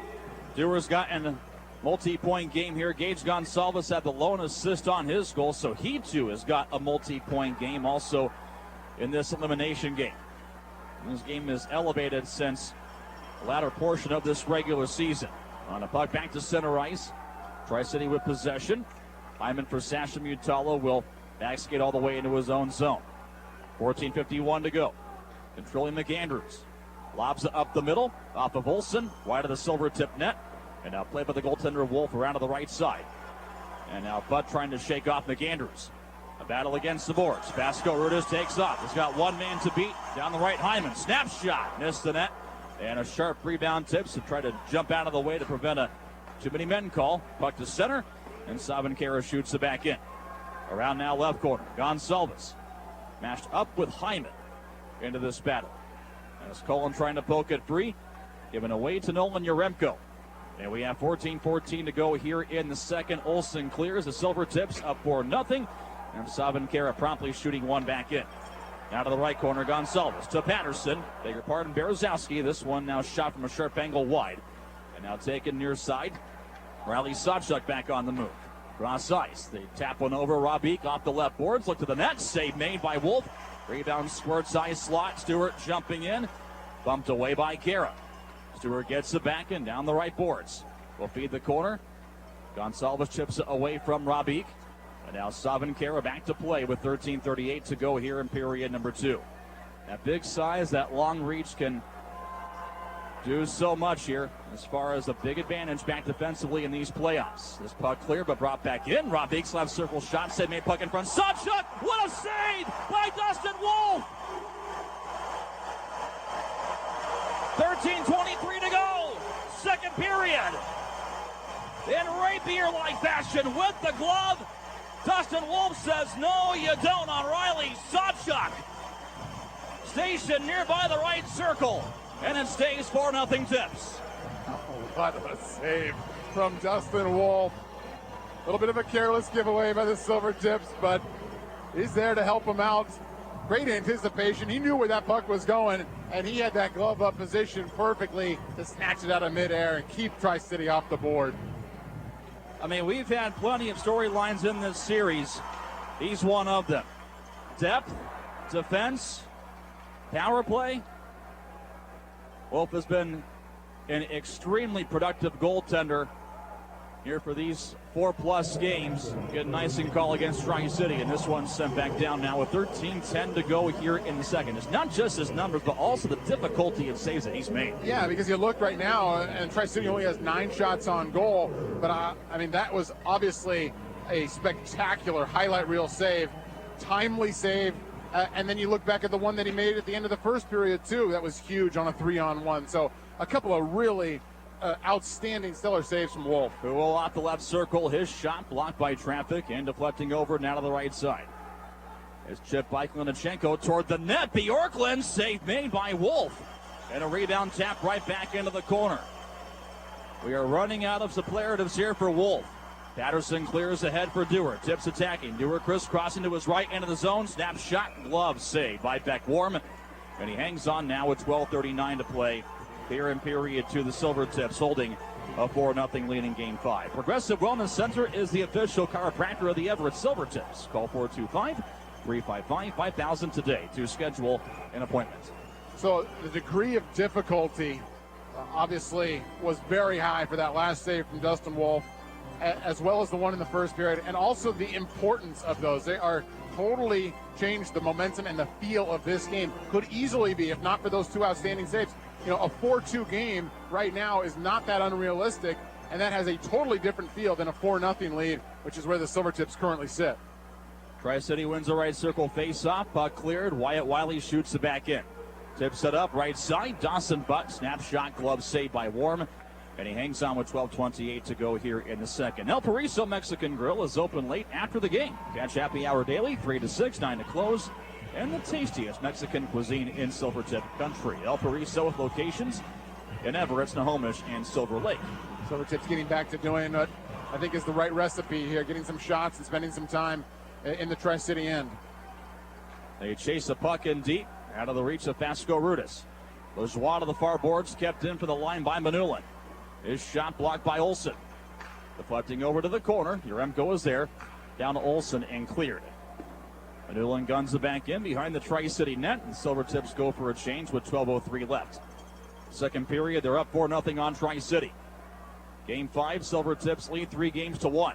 Dewar's gotten multi-point game here. Gage Gonsalves had the lone assist on his goal, so he too has got a multi-point game also in this elimination game. This game is elevated since the latter portion of this regular season. On a puck back to center ice. Tri-City with possession. Hyman for Sasha Mutala will backskate all the way into his own zone. 14:51 to go. Controlling McAndrews. Lobs it up the middle, off of Olsen, wide of the Silvertip net. And now played by the goaltender Wolf around to the right side. And now Butt trying to shake off McAndrews. A battle against the boards. Vasco Rudas takes off. He's got one man to beat. Down the right, Hyman. Snapshot. Missed the net. And a sharp rebound tips to try to jump out of the way to prevent a too many men call. Puck to center. And Savinkara shoots it back in. Around now left corner. Gonsalves. Mashed up with Hyman into this battle. As Cullen trying to poke it free. Given away to Nolan Yaremko. And we have 14:14 to go here in the second. Olsen clears. The Silvertips up 4-0. And Savinkara promptly shooting one back in. Now to the right corner, Gonsalves to Patterson. Beg your pardon, Berezowski. This one now shot from a sharp angle wide. And now taken near side. Riley Sawchuk back on the move. Cross ice. They tap one over. Robique off the left boards. Look to the net. Save made by Wolf. Rebound squirts ice slot. Stewart jumping in. Bumped away by Kara. Stewart gets it back in down the right boards. Will feed the corner. Gonsalves chips it away from Robique. And now Savin Kara back to play with 13:38 to go here in period number 2. That big size, that long reach can do so much here as far as a big advantage back defensively in these playoffs. This puck clear but brought back in. Robique's left circle shot. Sid made puck in front. Sawchuk! What a save by Dustin Wolf! 13:23 to go. Second period. In rapier-like fashion with the glove. Dustin Wolf says, no, you don't on Riley Sawchuk. Stationed nearby the right circle. And it stays 4-0 Tips. Oh, what a save from Dustin Wolf. A little bit of a careless giveaway by the Silvertips, but he's there to help him out. Great anticipation. He knew where that puck was going, and he had that glove up position perfectly to snatch it out of midair and keep Tri-City off the board. I mean, we've had plenty of storylines in this series. He's one of them. Depth, defense, power play. Wolf has been an extremely productive goaltender here for these 4+ games. Getting icing call against Tri-City, and this one's sent back down now with 13:10 to go here in the second. It's not just his numbers, but also the difficulty of saves that he's made. Yeah, because you look right now, and Tri-City only has 9 shots on goal, but I mean, that was obviously a spectacular highlight reel save, timely save. And then you look back at the one that he made at the end of the first period, too. That was huge on a 3-on-1. So a couple of really outstanding stellar saves from Wolf. Who will off the left circle. His shot blocked by traffic and deflecting over now to the right side. It's chip by Klinichenko toward the net. Bjorklund, save made by Wolf. And a rebound tap right back into the corner. We are running out of superlatives here for Wolf. Patterson clears ahead for Dewar. Tips attacking. Dewar crisscrossing to his right into the zone. Snap shot. Glove save by Beckwarm. And he hangs on now with 12:39 to play here in period 2. The Silvertips holding a 4-0 lead in Game 5. Progressive Wellness Center is the official chiropractor of the Everett Silvertips. Call 425-355-5000 today to schedule an appointment. So the degree of difficulty obviously was very high for that last save from Dustin Wolf, as well as the one in the first period, and also the importance of those. They are totally changed the momentum and the feel of this game. Could easily be, if not for those 2 outstanding saves. You know, a 4-2 game right now is not that unrealistic, and that has a totally different feel than a 4-0 lead, which is where the Silvertips currently sit. Tri-City wins the right circle face-off. Puck cleared. Wyatt Wiley shoots it back in. Tips it up right side. Dawson Butt. Snapshot glove saved by Warm. And he hangs on with 12:28 to go here in the second. El Pariso Mexican Grill is open late after the game. Catch happy hour daily, 3 to 6, 9 to close. And the tastiest Mexican cuisine in Silvertip country. El Pariso with locations in Everett, Snohomish, and Silver Lake. Silvertips getting back to doing what I think is the right recipe here, getting some shots and spending some time in the Tri-City end. They chase the puck in deep, out of the reach of Fasco Rudis. Lajoie to the far boards, kept in for the line by Manulin. His shot blocked by Olsen. Deflecting over to the corner. Uremko is there. Down to Olsen and cleared. Manulin guns the back in behind the Tri-City net, and Silvertips go for a change with 12:03 left. Second period, they're up 4-0 on Tri-City. Game 5, Silvertips lead 3-1.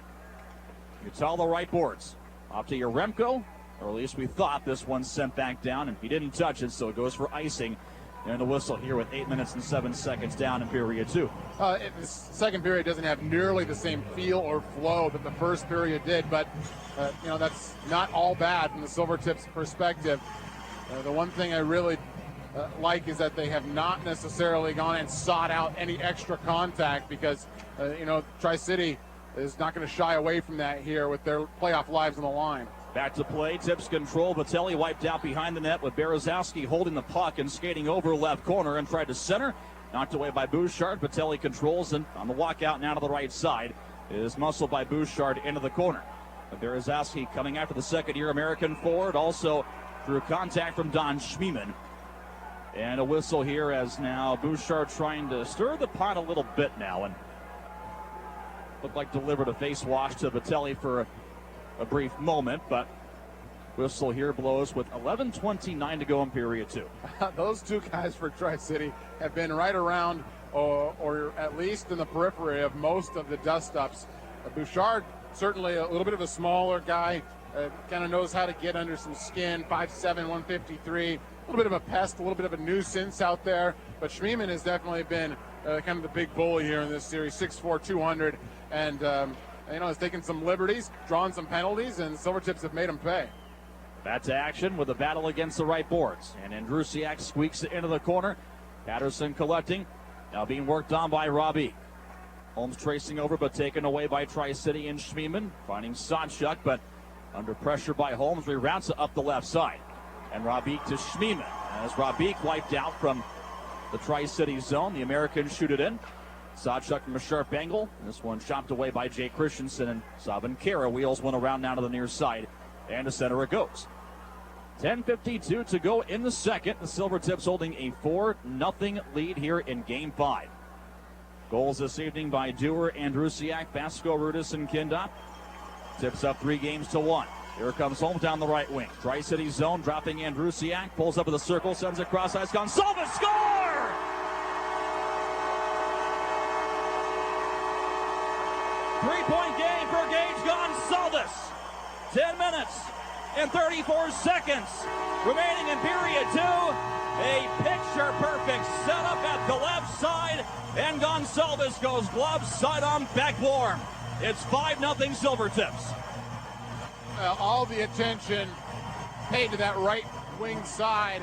Utah the right boards. Off to Uremko, or at least we thought. This one sent back down, and he didn't touch it, so it goes for icing. And the whistle here with 8 minutes and 7 seconds down in period 2. The second period doesn't have nearly the same feel or flow that the first period did, but you know, that's not all bad from the Silvertips perspective. The one thing I really like is that they have not necessarily gone and sought out any extra contact, because you know, Tri-City is not going to shy away from that here with their playoff lives on the line. Back to play, Tips control. Vitelli wiped out behind the net with Berezowski holding the puck and skating over left corner and tried to center. Knocked away by Bouchard. Vitelli controls, and on the walkout now to the right side is muscled by Bouchard into the corner. Berezowski coming after the second-year American forward, also through contact from Don Schmiemann. And a whistle here as now Bouchard trying to stir the pot a little bit now. And looked like delivered a face wash to Vitelli for a brief moment, but whistle here blows with 11:29 to go in period 2. Those two guys for Tri-City have been right around or at least in the periphery of most of the dust-ups. Bouchard, certainly a little bit of a smaller guy, kind of knows how to get under some skin, 5'7", 153, a little bit of a pest, a little bit of a nuisance out there, but Schmiemann has definitely been kind of the big bully here in this series, 6'4", 200, and has taken some liberties, drawn some penalties, and Silvertips have made him pay. Back to action with a battle against the right boards. And Andrusiak squeaks it into the corner. Patterson collecting. Now being worked on by Robbie. Holmes tracing over, but taken away by Tri-City and Schmiemann. Finding Zack, but under pressure by Holmes, reroutes it up the left side. And Robbie to Schmiemann. As Robbie wiped out from the Tri-City zone, the Americans shoot it in. Zack from a sharp angle. This one chopped away by Jay Christensen, and Sabin Kara wheels one around now to the near side. And to center it goes. 10:52 to go in the second. The Silvertips holding a 4-0 lead here in Game 5. Goals this evening by Dewar, Andrusiak, Basco, Rudis, and Kindopp. Tips up 3-1. Here comes Holmes down the right wing. Tri-City zone, dropping Andrusiak. Pulls up to the circle, sends it cross ice. Gonsalves score! Three-point game for Gage Gonsalves. 10 minutes and 34 seconds remaining in period 2. A picture-perfect setup at the left side, and Gonsalves goes glove side on back warm. It's 5-0 Silvertips. All the attention paid to that right wing side.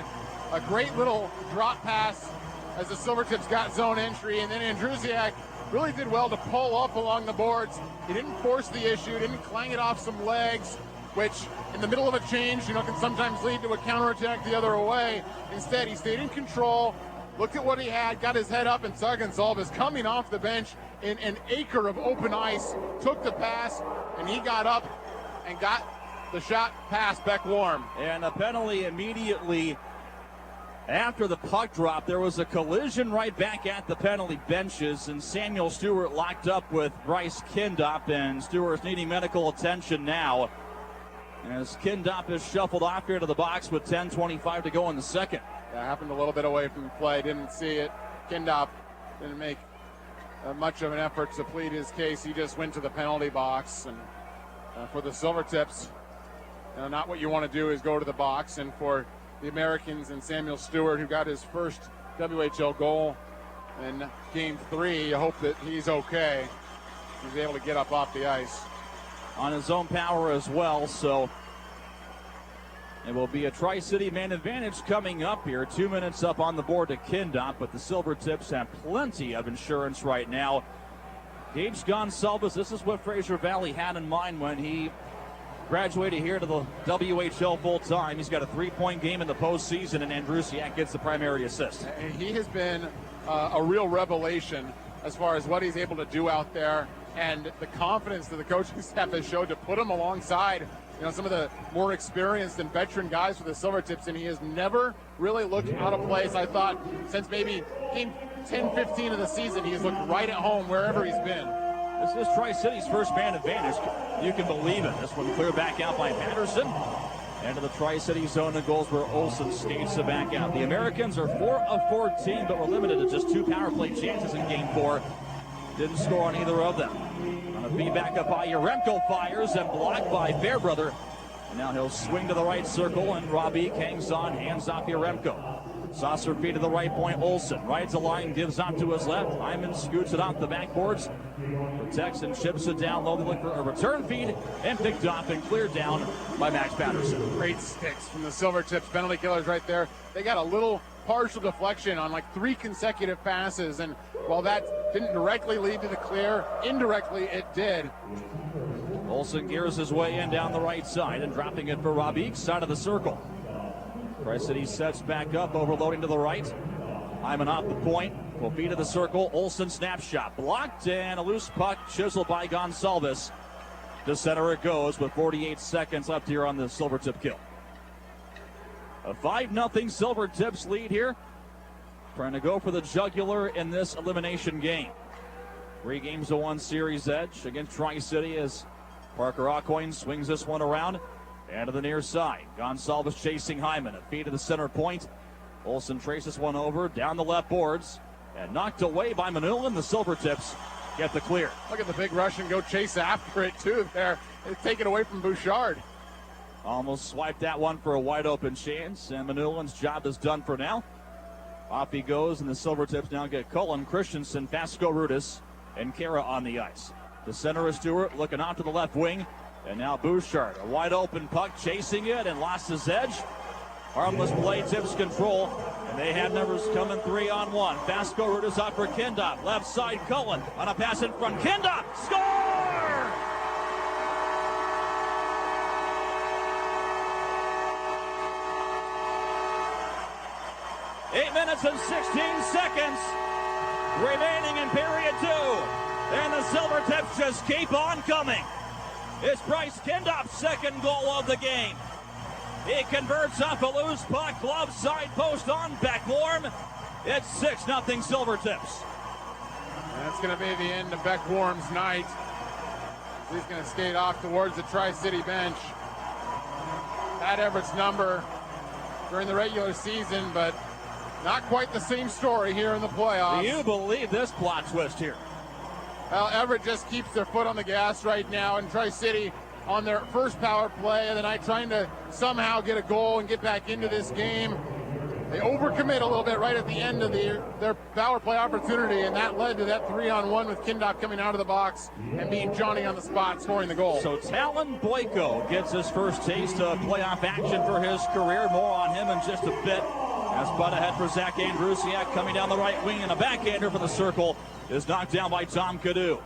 A great little drop pass as the Silvertips got zone entry, and then Andrusiak really did well to pull up along the boards. He didn't force the issue, didn't clang it off some legs, which in the middle of a change, can sometimes lead to a counterattack the other way. Instead, he stayed in control, looked at what he had, got his head up, and Zack Andrusiak coming off the bench in an acre of open ice, took the pass, and he got up and got the shot pass back warm. And a penalty immediately after the puck drop. There was a collision right back at the penalty benches, and Samuel Stewart locked up with Bryce Kindopp, and Stewart's needing medical attention now as Kindopp is shuffled off here to the box with 10:25 to go in the second. That happened a little bit away from the play, didn't see it. Kindopp didn't make much of an effort to plead his case. He just went to the penalty box, and for the Silvertips, not what you want to do is go to the box, and for the Americans and Samuel Stewart, who got his first WHL goal in Game 3, you hope that he's okay. He's able to get up off the ice. On his own power as well, so it will be a Tri-City man advantage coming up here. 2 minutes up on the board to Kindopp, but the Silvertips have plenty of insurance right now. Gage Gonsalves, this is what Fraser Valley had in mind when he graduated here to the WHL full-time. He's got a 3-point game in the postseason, and Andrusiak gets the primary assist. He has been a real revelation as far as what he's able to do out there, and the confidence that the coaching staff has showed to put him alongside some of the more experienced and veteran guys for the Silvertips, and he has never really looked out of place. I thought since maybe game 10-15 of the season, he's looked right at home wherever he's been. This is Tri-City's first man advantage. You can believe it. This one cleared back out by Patterson. Into the Tri-City zone of goals where Olsen skates it back out. The Americans are 4 of 14, but were limited to just 2 power play chances in Game 4. Didn't score on either of them. On a beat back up by Yaremko, fires and blocked by Fairbrother. And now he'll swing to the right circle, and Robbie hangs on, hands off Yaremko. Saucer feed to the right point, Olsen. Rides the line, gives out to his left. Hyman scoots it off the backboards. Protects and chips it down low. They look for a return feed, and picked off and cleared down by Max Patterson. Great sticks from the Silvertips. Penalty killers right there. They got a little partial deflection on like 3 consecutive passes, and while that didn't directly lead to the clear, indirectly it did. Olsen gears his way in down the right side and dropping it for Robbie, side of the circle. Tri-City sets back up, overloading to the right. Hyman off the point, will feed to the circle. Olsen snapshot blocked, and a loose puck chiseled by Gonsalves. To center it goes with 48 seconds left here on the Silvertip kill. A 5-0 Silvertips lead here. Trying to go for the jugular in this elimination game. 3 games to 1 series edge against Tri-City as Parker Aucoin swings this one around and to the near side. Gonsalves chasing Hyman. A feed to the center point. Olsen traces one over down the left boards and knocked away by Manulin. The Silvertips get the clear. Look at the big Russian go chase after it too there. It's taken away from Bouchard. Almost swiped that one for a wide open chance, and Manulin's job is done for now. Off he goes, and the Silvertips now get Cullen, Christensen, Vasco Rudis, and Kara on the ice. The center is Stewart looking off to the left wing, and now Bouchard, a wide open puck, chasing it and lost his edge. Harmless play, tips control, and they had numbers coming 3-on-1. Vasco Rudis out for Kindopp, left side Cullen on a pass in front. Kindopp, score! 8 minutes and 16 seconds remaining in period 2. And the Silvertips just keep on coming. It's Bryce Kindopp's second goal of the game. He converts off a loose puck, glove side post on Beckwarm. It's 6-0 Silvertips. That's going to be the end of Beckwarm's night. He's going to skate off towards the Tri-City bench. Had Everett's number during the regular season, but not quite the same story here in the playoffs. Do you believe this plot twist here? Well, Everett just keeps their foot on the gas right now, and Tri-City on their first power play of the night trying to somehow get a goal and get back into this game. They overcommit a little bit right at the end of their power play opportunity, and that led to that 3-on-1 with Kindopp coming out of the box and being Johnny on the spot, scoring the goal. So Talon Boyko gets his first taste of playoff action for his career. More on him in just a bit. As butt ahead for Zack Andrusiak coming down the right wing, and a backhander for the circle is knocked down by Tom Cadu.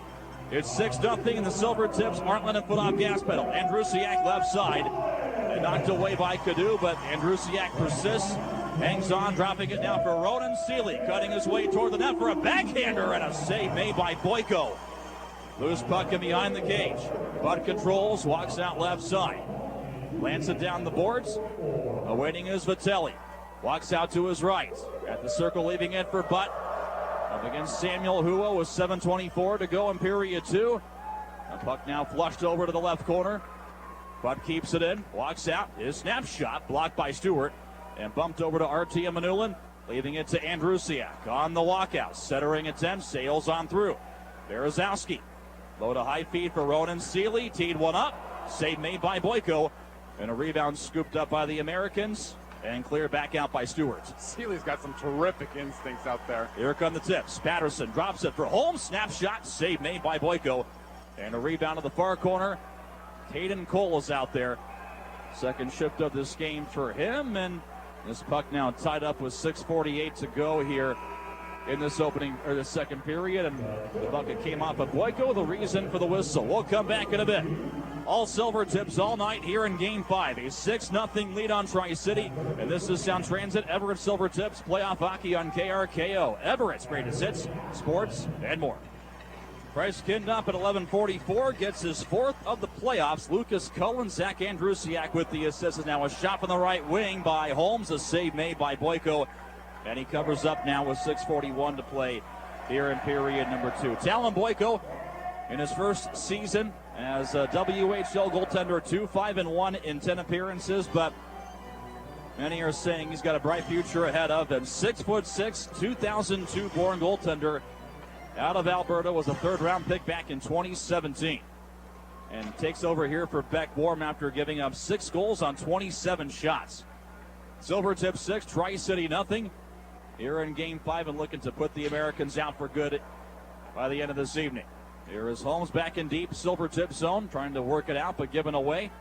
It's 6-0, and the Silvertips aren't letting foot off gas pedal. Andrusiak left side, and knocked away by Cadu, but Andrusiak persists, hangs on, dropping it now for Ronan Seeley, cutting his way toward the net for a backhander, and a save made by Boyko. Loose puck in behind the cage. Butt controls, walks out left side. Lands it down the boards. Awaiting is Vitelli. Walks out to his right. At the circle, leaving it for Butt. Up against Samuel Hua with 7:24 to go in period 2. The puck now flushed over to the left corner. Butt keeps it in. Walks out. His snapshot blocked by Stewart. And bumped over to Artia Manulin. Leaving it to Andrusiak. On the walkout. Centering attempt. Sails on through. Berezowski. Low to high feed for Ronan Seeley. Teed one up. Save made by Boyko. And a rebound scooped up by the Americans. And cleared back out by Stewart. Seeley's got some terrific instincts out there. Here come the tips. Patterson drops it for Holmes. Snapshot. Save made by Boyko. And a rebound to the far corner. Caden Cole is out there. Second shift of this game for him. And this puck now tied up with 6:48 to go here in this the second period. And the bucket came off of Boyko, the reason for the whistle. We'll come back in a bit. All Silvertips all night here in Game 5. A 6-0 lead on Tri-City. And this is Sound Transit Everett Silvertips playoff hockey on KRKO. Everett's greatest hits, sports, and more. Bryce Kindopp at 11:44 gets his 4th of the playoffs. Lucas Cullen, Zack Andrusiak with the assist. Now a shot from the right wing by Holmes. A save made by Boyko. And he covers up now with 6:41 to play here in period number 2. Talon Boyko in his first season as a WHL goaltender, 2-5-1 in 10 appearances, but many are saying he's got a bright future ahead of him. 6'6", 2002 born goaltender out of Alberta, was a 3rd-round pick back in 2017, and takes over here for Beckwarm after giving up 6 goals on 27 shots. Silvertips 6, Tri-City nothing here in Game 5, and looking to put the Americans out for good by the end of this evening. Here is Holmes back in deep Silvertip zone, trying to work it out, but given away.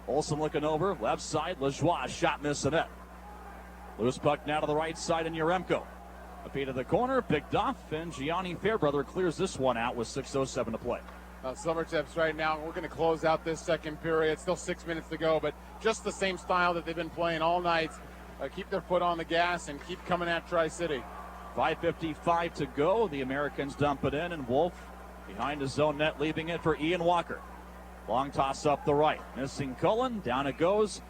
Olsen looking over, left side, Lajoie, shot miss the net. Loose puck now to the right side in Yaremko. A feed to the corner, picked off, and Gianni Fairbrother clears this one out with 6:07 to play. Silvertips right now, we're going to close out this second period. Still 6 minutes to go, but just the same style that they've been playing all night. Keep their foot on the gas and keep coming at Tri-City. 5:55 to go. The Americans dump it in, and Wolf behind his own net, leaving it for Ian Walker. Long toss up the right. Missing Cullen. Down it goes.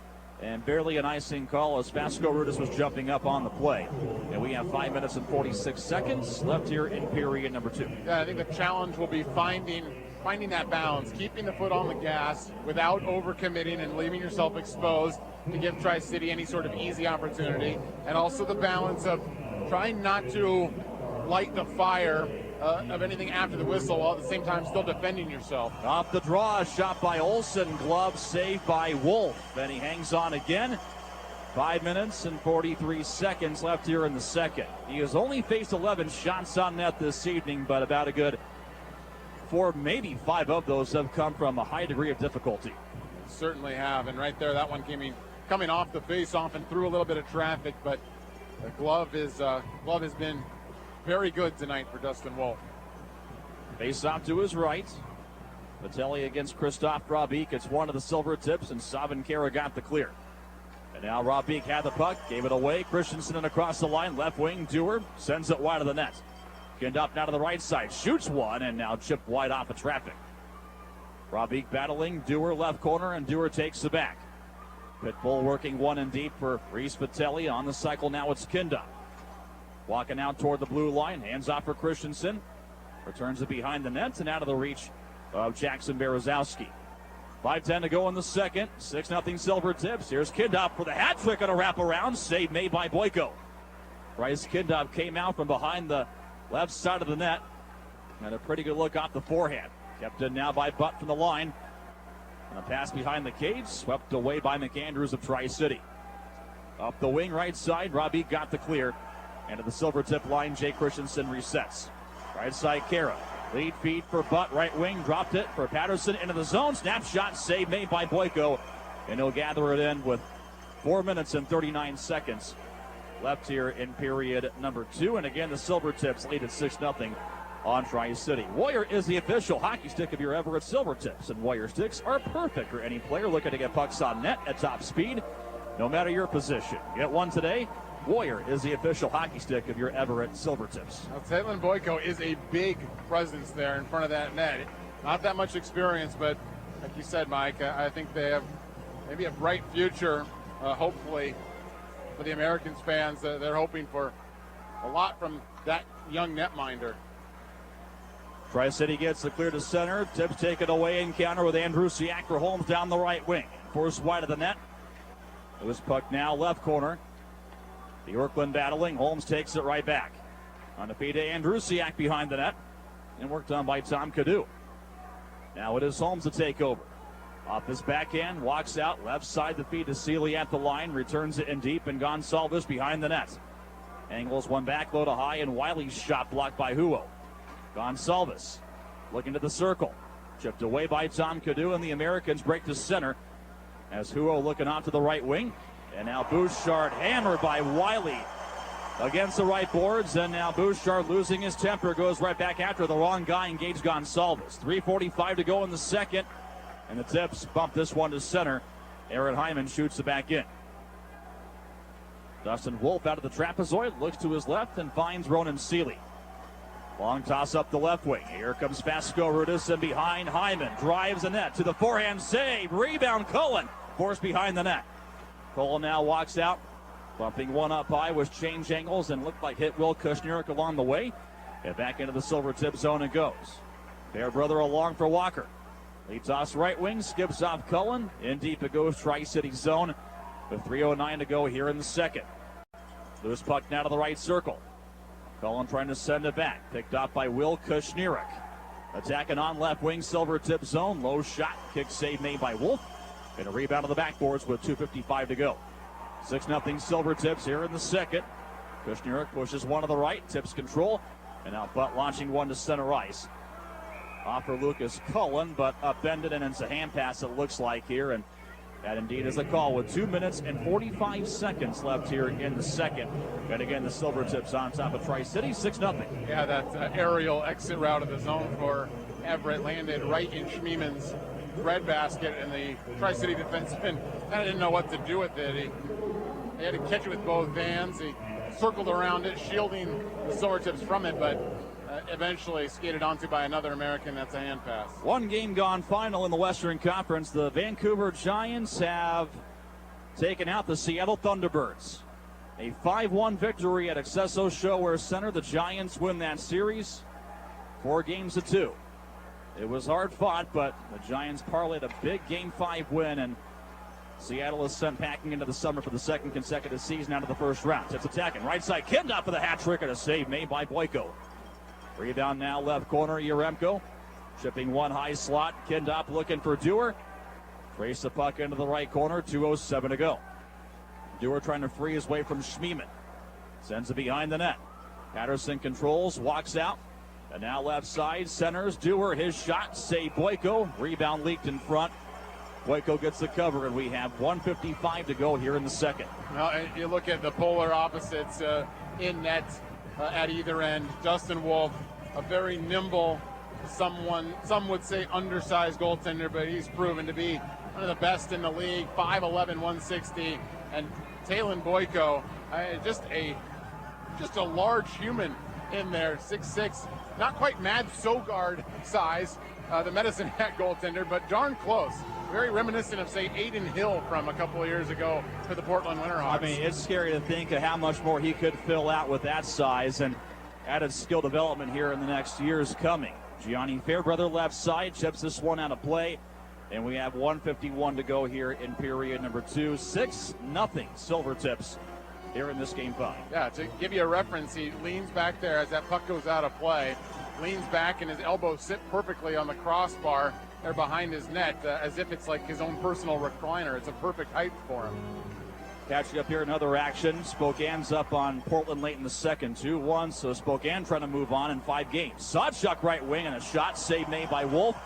And barely an icing call as Vasco Rudis was jumping up on the play. And we have 5 minutes and 46 seconds left here in period number 2. Yeah, I think the challenge will be finding that balance, keeping the foot on the gas without overcommitting and leaving yourself exposed to give Tri-City any sort of easy opportunity, and also the balance of trying not to light the fire of anything after the whistle while at the same time still defending yourself. Off the draw, a shot by Olsen, glove saved by Wolf. Then he hangs on again. 5 minutes and 43 seconds left here in the second. He has only faced 11 shots on net this evening, but about a good 4, maybe 5 of those have come from a high degree of difficulty. Certainly have, and right there, that one coming off the face-off and through a little bit of traffic, but the glove has been very good tonight for Dustin Wolf. Face off to his right. Vitelli against Christoph Robiek. It's one of the Silvertips, and Savinkara got the clear. And now Robiek had the puck, gave it away. Christensen and across the line, left wing. Dewar sends it wide of the net. Kindopp now to the right side, shoots one, and now chipped wide off the traffic. Robiek battling, Dewar left corner, and Dewar takes the back. Pitbull working one and deep for Reese Vitelli. On the cycle now it's Kindopp. Walking out toward the blue line, hands off for Christensen. Returns it behind the net and out of the reach of Jackson Berezowski. 5:10 to go in the second. 6-0 Silvertips. Here's Kindopp for the hat trick on a wraparound. Save made by Boyko. Bryce Kindopp came out from behind the left side of the net. And a pretty good look off the forehand. Kept in now by Butt from the line. And a pass behind the cage. Swept away by McAndrews of Tri-City. Up the wing right side. Robbie got the clear. And to the Silvertip line, Jay Christensen resets. Right side, Kara. Lead feed for Butt, right wing. Dropped it for Patterson into the zone. Snapshot save made by Boyko. And he'll gather it in with 4 minutes and 39 seconds left here in period number 2. And again, the Silvertips lead at 6-0 on Tri-City. Warrior is the official hockey stick of your Everett Silvertips. And Warrior sticks are perfect for any player looking to get pucks on net at top speed, no matter your position. Get one today. Warrior is the official hockey stick of your Everett Silvertips. Now, Taylor Boyko is a big presence there in front of that net. Not that much experience, but like you said, Mike, I think they have maybe a bright future, hopefully, for the Americans fans. They're hoping for a lot from that young netminder. Tri-City gets the clear to center. Tips taken away. Encounter with Andrusiak for Holmes down the right wing. Forced wide of the net. Loose puck now left corner. The Yorkland battling. Holmes takes it right back. On the feed to Andrusiak behind the net. And worked on by Tom Cadu. Now it is Holmes to take over. Off his backhand. Walks out. Left side the feed to Seeley at the line. Returns it in deep. And Gonsalves behind the net. Angles one back low to high. And Wiley's shot blocked by Huo. Gonsalves looking to the circle. Chipped away by Tom Cadu. And the Americans break to center. As Huo looking off to the right wing. And now Bouchard hammered by Wiley against the right boards. And now Bouchard losing his temper goes right back after the wrong guy, engaged Gonsalves. 3:45 to go in the second. And the Tips bump this one to center. Aaron Hyman shoots it back in. Dustin Wolf out of the trapezoid, looks to his left and finds Ronan Seeley. Long toss up the left wing. Here comes Vasco Rudis and behind Hyman. Drives the net to the forehand save. Rebound Cullen. Forced behind the net. Cullen now walks out. Bumping one up high with change angles and looked like hit Will Kushnirik along the way. And back into the Silvertip zone it goes. Fairbrother along for Walker. Lead toss right wing. Skips off Cullen. In deep it goes Tri-City zone. With 3:09 to go here in the second. Loose puck now to the right circle. Cullen trying to send it back. Picked off by Will Kushnirik. Attacking on left wing, Silvertip zone. Low shot. Kick save made by Wolf. And a rebound on the backboards with 2:55 to go. 6-0 Silvertips here in the second. Kushnirik pushes one to the right. Tips control. And now Butt launching one to center ice. Off for Lucas Cullen, but upended, and it's a hand pass it looks like here. And that indeed is a call with 2 minutes and 45 seconds left here in the second. And again, the Silvertips on top of Tri-City, 6-0. Yeah, that aerial exit route of the zone for Everett landed right in Schmieman's breadbasket, and the Tri-City defenseman kind of didn't know what to do with it. He had to catch it with both hands. He circled around it, shielding the Silvertips from it, but eventually skated onto by another American. That's a hand pass. One game gone final in the Western Conference. The Vancouver Giants have taking out the Seattle Thunderbirds. A 5-1 victory at Accesso Showware Center. The Giants win that series 4-2. It was hard fought, but the Giants parlayed a big Game 5 win, and Seattle is sent packing into the summer for the second consecutive season out of the first round. Tips attacking. Right side, Kindopp for the hat trick, and a save made by Boyko. Rebound now left corner, Yaremko. Chipping one high slot. Kindopp looking for Dewar. Trace the puck into the right corner. 2:07 to go. Dewar trying to free his way from Schmiemann. Sends it behind the net. Patterson controls, walks out. And now left side, centers. Dewar, his shot. Save Boyko. Rebound leaked in front. Boyko gets the cover, and we have 1:55 to go here in the second. Now, you look at the polar opposites in net at either end. Dustin Wolf, a very nimble, some would say undersized goaltender, but he's proven to be one of the best in the league. 5'11", 160, and Talon Boyko, just a large human in there, 6'6", not quite Mad Sogard size, the Medicine Hat goaltender, but darn close. Very reminiscent of, say, Aiden Hill from a couple of years ago for the Portland Winterhawks. I mean, it's scary to think of how much more he could fill out with that size, and added skill development here in the next years coming. Gianni Fairbrother left side, chips this one out of play, and we have 1:51 to go here in period number 2. 6-0 Silvertips here in this Game 5. Yeah, to give you a reference, he leans back there as that puck goes out of play, leans back and his elbows sit perfectly on the crossbar there behind his net, as if it's like his own personal recliner. It's a perfect height for him. Catching up here in other action, Spokane's up on Portland late in the second, 2-1, so Spokane trying to move on in 5 games. Sawchuk right wing and a shot save made by Wolf.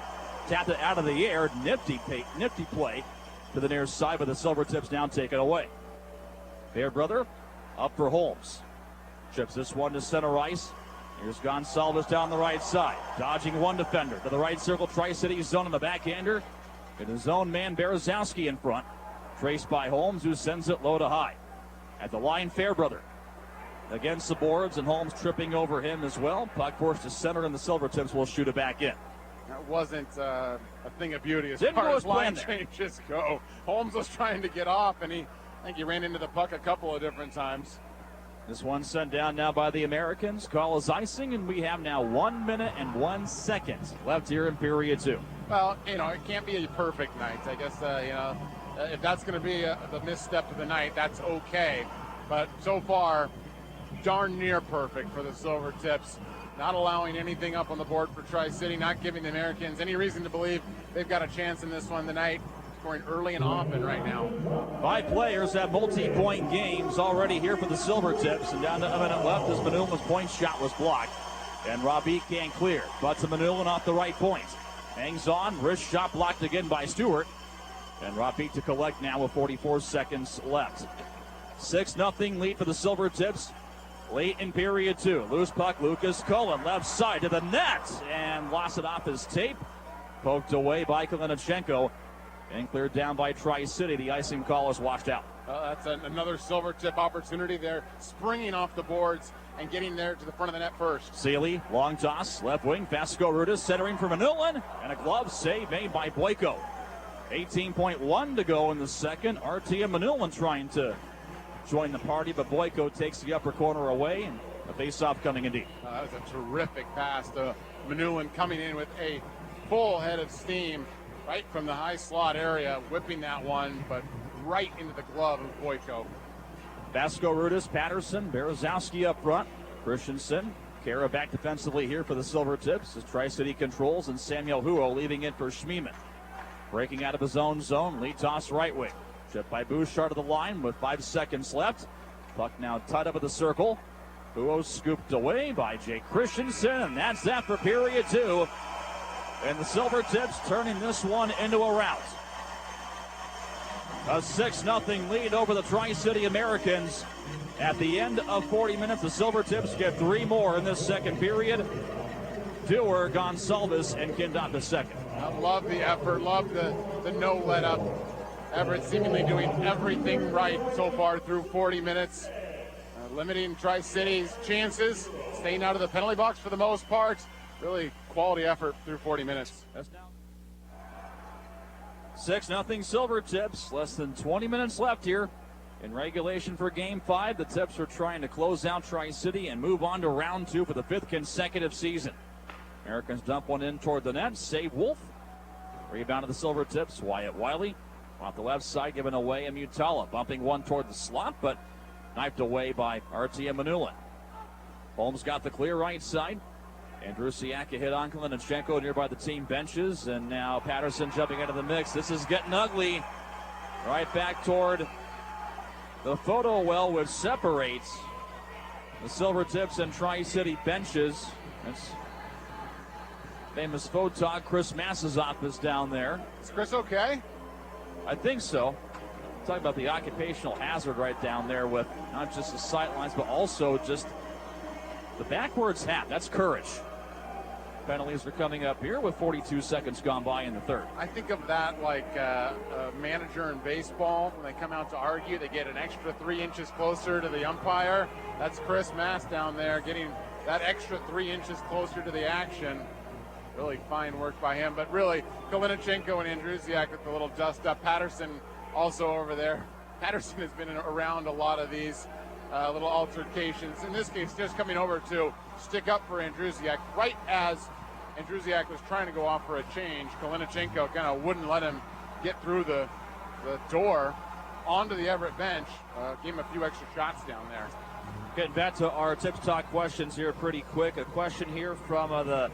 Tapped it out of the air, nifty play to the near side, but the Silvertips now take it away. Fairbrother up for Holmes. Chips this one to center ice. Here's Gonsalves down the right side, dodging one defender to the right circle, Tri-City zone on the backhander. And his own man Berezowski in front. Traced by Holmes, who sends it low to high. At the line, Fairbrother against the boards, and Holmes tripping over him as well. Puck forced to center, and the Silvertips will shoot it back in. That wasn't a thing of beauty as Didn't far go as as line planned there. changes go. Holmes was trying to get off, and I think he ran into the puck a couple of different times. This one sent down now by the Americans. Call is icing, and we have now 1 minute and 1 second left here in period 2. Well, it can't be a perfect night. I guess, if that's going to be the misstep of the night, that's okay. But so far, darn near perfect for the Silvertips. Not allowing anything up on the board for Tri-City, not giving the Americans any reason to believe they've got a chance in this one tonight. Scoring early and often right now. 5 players have multi-point games already here for the Silvertips, and down to a minute left as Manulin's point shot was blocked. And Robbie can't clear. But to Manulin off the right point. Hangs on, wrist shot blocked again by Stewart. And Robbie to collect now with 44 seconds left. 6-0 lead for the Silvertips. Late in period 2. Loose puck, Lucas Cullen, left side to the net. And lost it off his tape. Poked away by Kalinichenko. And cleared down by Tri-City. The icing call is washed out. That's another Silvertip opportunity there. Springing off the boards and getting there to the front of the net first. Sealy, long toss, left wing. Vasco Rudis centering for Manulin. And a glove save made by Boyko. 18.1 to go in the second. Artia Manulin trying to join the party, but Boyko takes the upper corner away, and a face-off coming in deep. That was a terrific pass to Manulin, coming in with a full head of steam right from the high slot area, whipping that one, but right into the glove of Boyko. Vasco Rudis, Patterson, Berezowski up front, Christensen, Kara back defensively here for the Silvertips as Tri-City controls, and Samuel Huo leaving it for Schmiemann. Breaking out of his own zone, lead toss right wing. Chipped by Bouchard to the line with 5 seconds left. Puck now tied up at the circle. Huo scooped away by Jake Christensen, and that's that for period 2. And the Silvertips turning this one into a rout. A 6-0 lead over the Tri-City Americans. At the end of 40 minutes, the Silvertips get 3 more in this second period. Dewar, Gonsalves, and Kindopp the second. I love the effort, love the no let up. Everett seemingly doing everything right so far through 40 minutes. Limiting Tri-City's chances, staying out of the penalty box for the most part. Really quality effort through 40 minutes. 6-0 Silvertips. Less than 20 minutes left here in regulation for Game 5. The Tips are trying to close out Tri-City and move on to round 2 for the 5th consecutive season. Americans dump one in toward the net. Save Wolf. Rebound to the Silvertips. Wyatt Wiley off the left side, given away. And Mutala bumping one toward the slot, but knifed away by Artia Manulin. Holmes got the clear right side. Andrusiak hit on Kalinichenko nearby the team benches. And now Patterson jumping into the mix. This is getting ugly. Right back toward the photo well, which separates the Silvertips and Tri-City benches. That's famous photog. Chris Massazoff is down there. Is Chris okay? I think so. Talking about the occupational hazard right down there with not just the sightlines, but also just the backwards hat. That's courage. Penalties are coming up here with 42 seconds gone by in the third. I think of that like a manager in baseball. When they come out to argue, they get an extra 3 inches closer to the umpire. That's Chris Mass down there getting that extra 3 inches closer to the action. Really fine work by him. But really, Kalinichenko and Andrusiak with the little dust up. Patterson also over there. Patterson has been around a lot of these little altercations. In this case, just coming over to stick up for Andrusiak. Right as Andrusiak was trying to go off for a change, Kalinichenko kind of wouldn't let him get through the door onto the Everett bench. Gave him a few extra shots down there. Getting back to our Tips Talk questions here pretty quick. A question here from the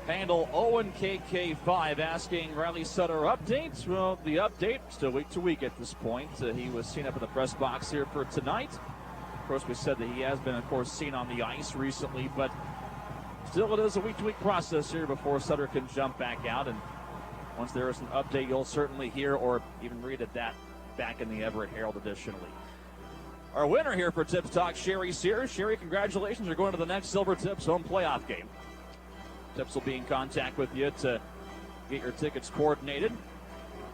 handle OwenKK5 asking Riley Sutter updates. Well, the update still week to week at this point. He was seen up in the press box here for tonight. Of course, we said that he has been, of course, seen on the ice recently, but still it is a week-to-week process here before Sutter can jump back out. And once there is an update, you'll certainly hear or even read at that back in the Everett Herald additionally. Our winner here for Tips Talk, Sherry Sears. Sherry, congratulations. You're going to the next Silvertips home playoff game. Tips will be in contact with you to get your tickets coordinated.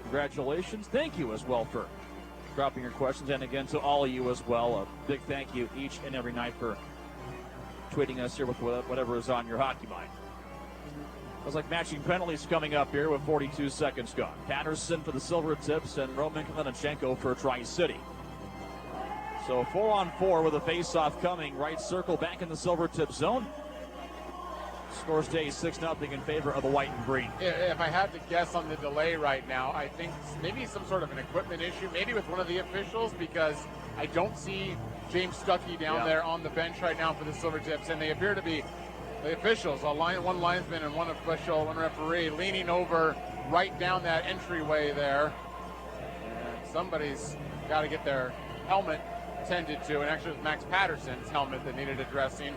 Congratulations. Thank you as well for dropping your questions. And again, to all of you as well, a big thank you each and every night for tweeting us here with whatever is on your hockey mind. Looks like matching penalties coming up here with 42 seconds gone. Patterson for the Silvertips and Roman Kalinichenko for Tri-City. So 4-on-4 with a face-off coming. Right circle back in the Silvertip zone. Score stays 6-0 in favor of the white and green. If I had to guess on the delay right now, I think maybe some sort of an equipment issue, maybe with one of the officials, because I don't see James Stuckey down there on the bench right now for the Silvertips, and they appear to be the officials, one linesman and one official, one referee, leaning over right down that entryway there. And somebody's got to get their helmet tended to, and actually it was Max Patterson's helmet that needed addressing.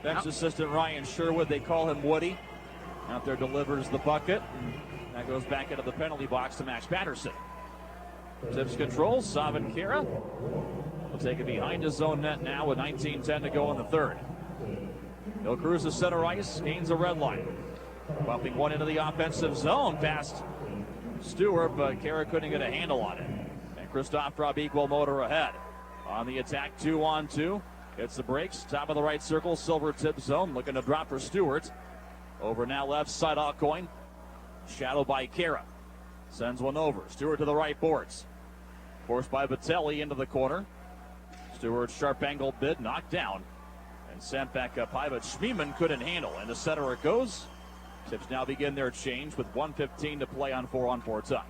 Bench assistant Ryan Sherwood, they call him Woody, out there delivers the bucket. And that goes back into the penalty box to Max Patterson. Tips control, Savin Kara will take it behind his own net now with 19:10 to go in the third. He'll cruise the center ice, gains a red line. Bumping one into the offensive zone past Stewart, but Kara couldn't get a handle on it. And Christoph Rob equal motor ahead. On the attack, 2-on-2. Gets the breaks, top of the right circle, Silvertip zone, looking to drop for Stewart. Over now left side, Alcoin. Shadowed by Kara. Sends one over. Stewart to the right boards. Forced by Vitelli into the corner. Stewart's sharp angle bid knocked down and sent back up high, but Schmiemann couldn't handle. And to center it goes. Tips now begin their change with 1:15 to play on 4-on-4 time.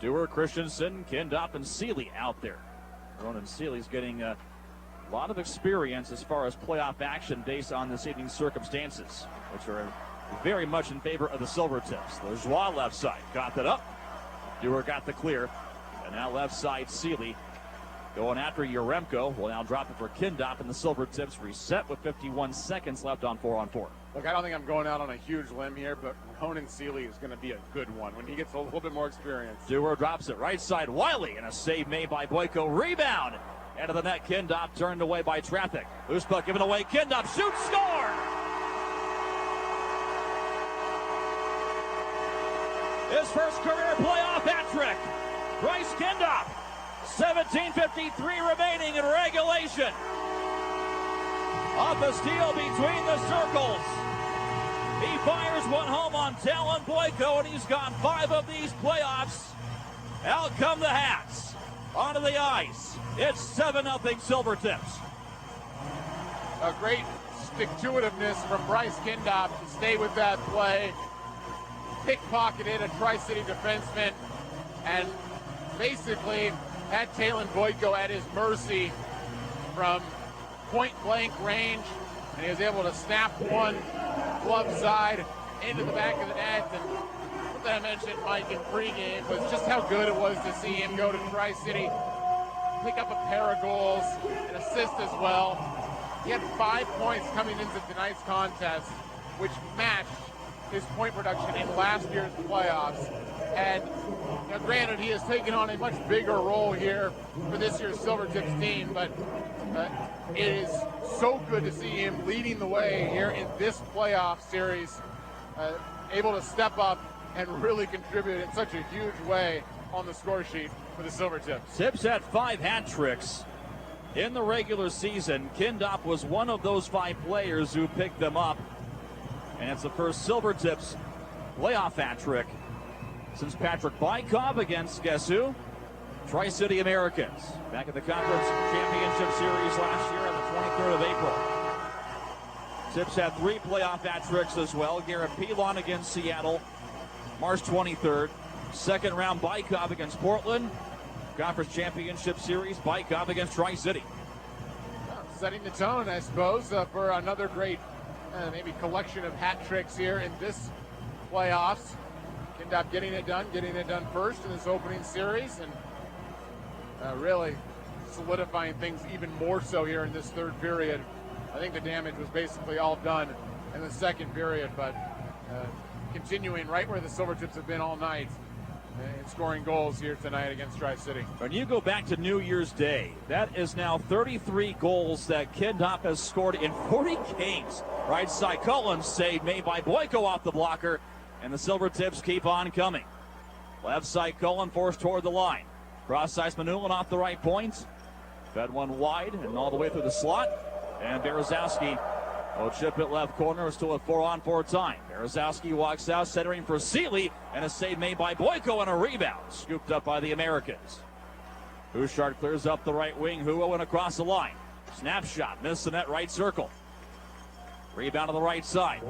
Dewar, Christensen, Kindopp, and Seeley out there. Ronan Seeley's getting a lot of experience as far as playoff action based on this evening's circumstances, which are very much in favor of the Silvertips. Lajoie left side, got that up. Dewar got the clear. And now left side, Seeley going after Yaremko. Will now drop it for Kindopp, and the Silvertips reset with 51 seconds left on 4-on-4. Look, I don't think I'm going out on a huge limb here, but Ronan Seeley is going to be a good one when he gets a little bit more experience. Dewar drops it right side, Wiley, and a save made by Boyko. Rebound. Into the net, Kindopp turned away by traffic. Loose puck given away, Kindopp shoots, score! His first career playoff hat trick. Bryce Kindopp. 17:53 remaining in regulation. Off a steal between the circles. He fires one home on Talon Boyko, and he's got 5 of these playoffs. Out come the Hats. Onto the ice. It's 7-0 Silvertips. A great stick-to-itiveness from Bryce Kindopp to stay with that play. Pickpocketed a Tri-City defenseman and basically had Talon Boyko at his mercy from point-blank range, and he was able to snap one glove side into the back of the net. And what I mentioned, Mike, in pregame was just how good it was to see him go to Tri-City, pick up a pair of goals, and assist as well. He had 5 points coming into tonight's contest, which matched his point production in last year's playoffs. And now, granted, he has taken on a much bigger role here for this year's Silvertips team, but it is so good to see him leading the way here in this playoff series, able to step up and really contribute in such a huge way on the score sheet for the Silvertips. Tips had 5 hat tricks in the regular season. Kindopp was one of those 5 players who picked them up, and it's the first Silvertips playoff hat trick since Patrick Bykov against, guess who? Tri-City Americans, back at the Conference Championship Series last year on the 23rd of April. Tips had 3 playoff hat tricks as well. Garrett Pilon against Seattle, March 23rd. Second round, Bykov against Portland. Conference Championship Series, Bykov against Tri-City. Setting the tone, I suppose, for another great maybe collection of hat tricks here in this playoffs. Kindopp getting it done first in this opening series, and really solidifying things even more so here in this third period. I think the damage was basically all done in the second period, but continuing right where the Silvertips have been all night and scoring goals here tonight against Tri-City. When you go back to New Year's Day, that is now 33 goals that Kindopp has scored in 40 games. Right side, Cullen save made by Boyko off the blocker, and the Silvertips keep on coming. Left side, Cullen forced toward the line. Cross ice, Manulin off the right point. Fed one wide and all the way through the slot. And Berezowski will chip it left corner. We're still at 4-on-4 time. Berezowski walks out, centering for Seeley, and a save made by Boyko and a rebound. Scooped up by the Americans. Bouchard clears up the right wing. Huo and across the line. Snapshot, missed the net right circle. Rebound to the right side.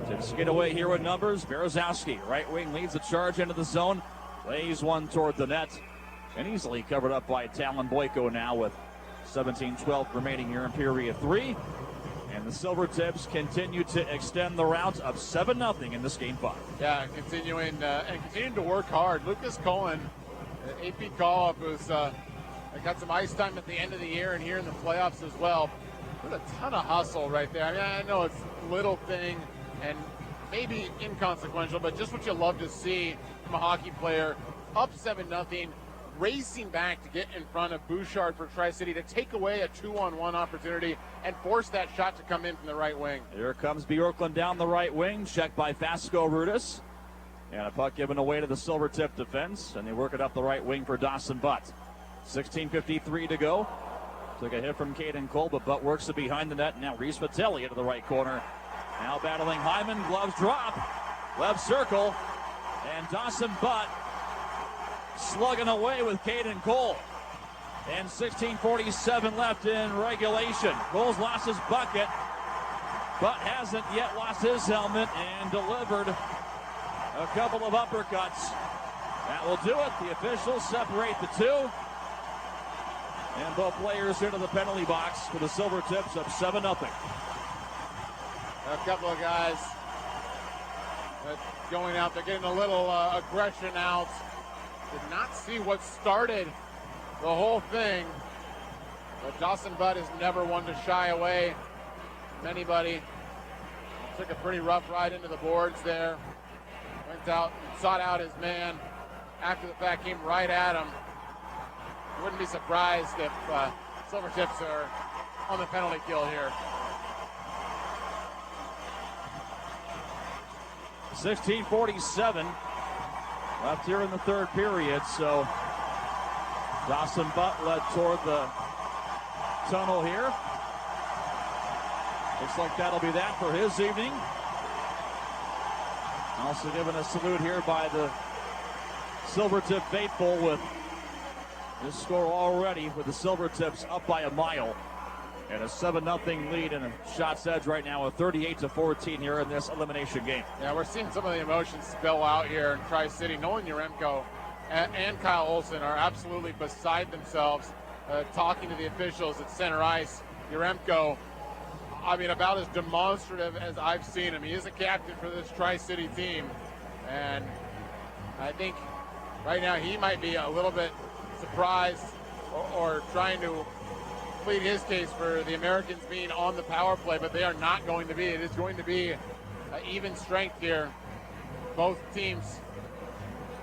Tips skid away here with numbers. Berezowski, right wing, leads the charge into the zone. Lays one toward the net. And easily covered up by Talon Boyko now with 17-12 remaining here in period 3. And the Silvertips continue to extend the route of 7-0 in this game 5. Yeah, continuing to work hard. Lucas Cullen, AP call-up, who's got some ice time at the end of the year and here in the playoffs as well. There's a ton of hustle right there. I mean, I know it's a little thing and maybe inconsequential, but just what you love to see from a hockey player. Up 7-0, racing back to get in front of Bouchard for Tri-City to take away a 2-on-1 opportunity and force that shot to come in from the right wing. Here comes Bjorklund down the right wing, checked by Fasco Rudis. And a puck given away to the Silvertip defense, and they work it up the right wing for Dawson Butt. 16:53 to go. Took a hit from Caden Cole, but Butt works it behind the net. Now Reese Vitelli into the right corner. Now battling Hyman, gloves drop. Left circle, and Dawson Butt slugging away with Caden Cole. And 16:47 left in regulation. Cole's lost his bucket, but hasn't yet lost his helmet and delivered a couple of uppercuts. That will do it. The officials separate the two. And both players into the penalty box for the Silvertips up 7-0. A couple of guys going out there, getting a little aggression out. Did not see what started the whole thing. But Dawson Butt is never one to shy away from anybody. Took a pretty rough ride into the boards there. Went out and sought out his man. After the fact, came right at him. Wouldn't be surprised if Silvertips are on the penalty kill here. 16:47 left here in the third period. So Dawson Butt led toward the tunnel here. Looks like that'll be that for his evening. Also given a salute here by the Silvertip faithful with this score already, with the Silvertips up by a mile. And a 7-0 lead and a shot's edge right now, a 38-14 here in this elimination game. Yeah, we're seeing some of the emotions spill out here in Tri-City. Nolan Yaremko and Kyle Olson are absolutely beside themselves, talking to the officials at center ice. Yaremko, I mean, about as demonstrative as I've seen him. He is a captain for this Tri-City team, and I think right now he might be a little bit surprised or trying to plead his case for the Americans being on the power play, but they are not going to be. It is going to be even strength here. Both teams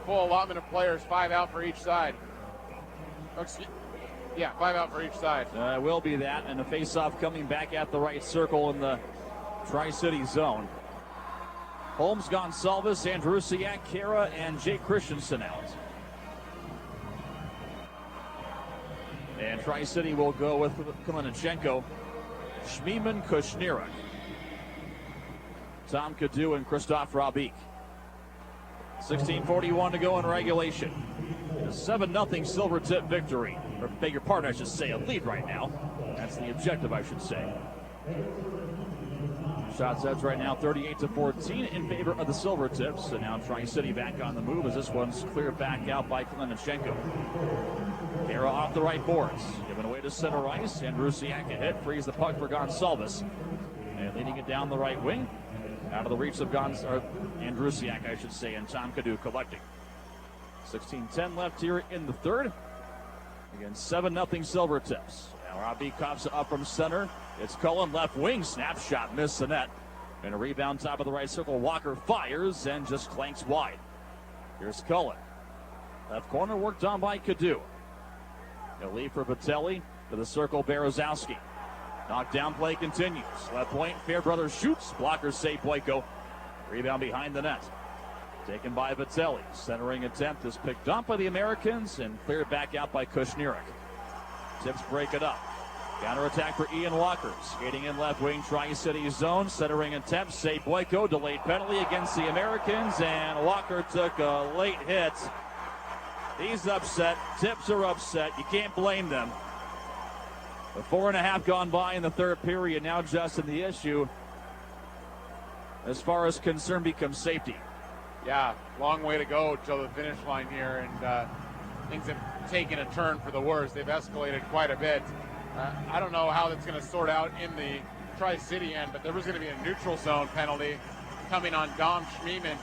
full allotment of players, 5 out for each side. 5 out for each side. Will be that, and a face-off coming back at the right circle in the Tri-City zone. Holmes, Gonsalves, Andrusiak, Kara, and Jake Christensen out. And Tri-City will go with Kalinichenko, Schmiemann, Kushniruk, Tom Cadu, and Christoph Rabik. 16:41 to go in regulation. A 7-0 Silvertip victory. Or beg your pardon, I should say a lead right now. That's the objective, I should say. Shots edge right now 38-14 in favor of the Silvertips. And now Tri-City back on the move as this one's cleared back out by Kalinichenko. Kara off the right boards, given away to center ice. Andrusiak a hit, frees the puck for Gonsalves. And leading it down the right wing. Out of the reach of Andrusiak, I should say, and Tom Cadu collecting. 16:10 left here in the third. Again, 7-0 Silvertips. Now Robbie Kopsa up from center. It's Cullen, left wing, snapshot, missed the net. And a rebound top of the right circle. Walker fires and just clanks wide. Here's Cullen. Left corner worked on by Cadu. A lead for Vitelli to the circle, Berezowski. Knockdown play continues. Left point, Fairbrother shoots. Blocker save Boyko. Rebound behind the net. Taken by Vitelli. Centering attempt is picked up by the Americans and cleared back out by Kushniruk. Tips break it up. Counterattack for Ian Walker. Skating in left wing, Tri-City zone. Centering attempt, save Boyko. Delayed penalty against the Americans, and Walker took a late hit. He's upset. Tips are upset. You can't blame them. The 4.5 gone by in the third period. Now, Justin, the issue, as far as concern, becomes safety. Yeah, long way to go till the finish line here, and things have taken a turn for the worse. They've escalated quite a bit. I don't know how that's going to sort out in the Tri-City end, but there was going to be a neutral zone penalty coming on Dom Schmiemann.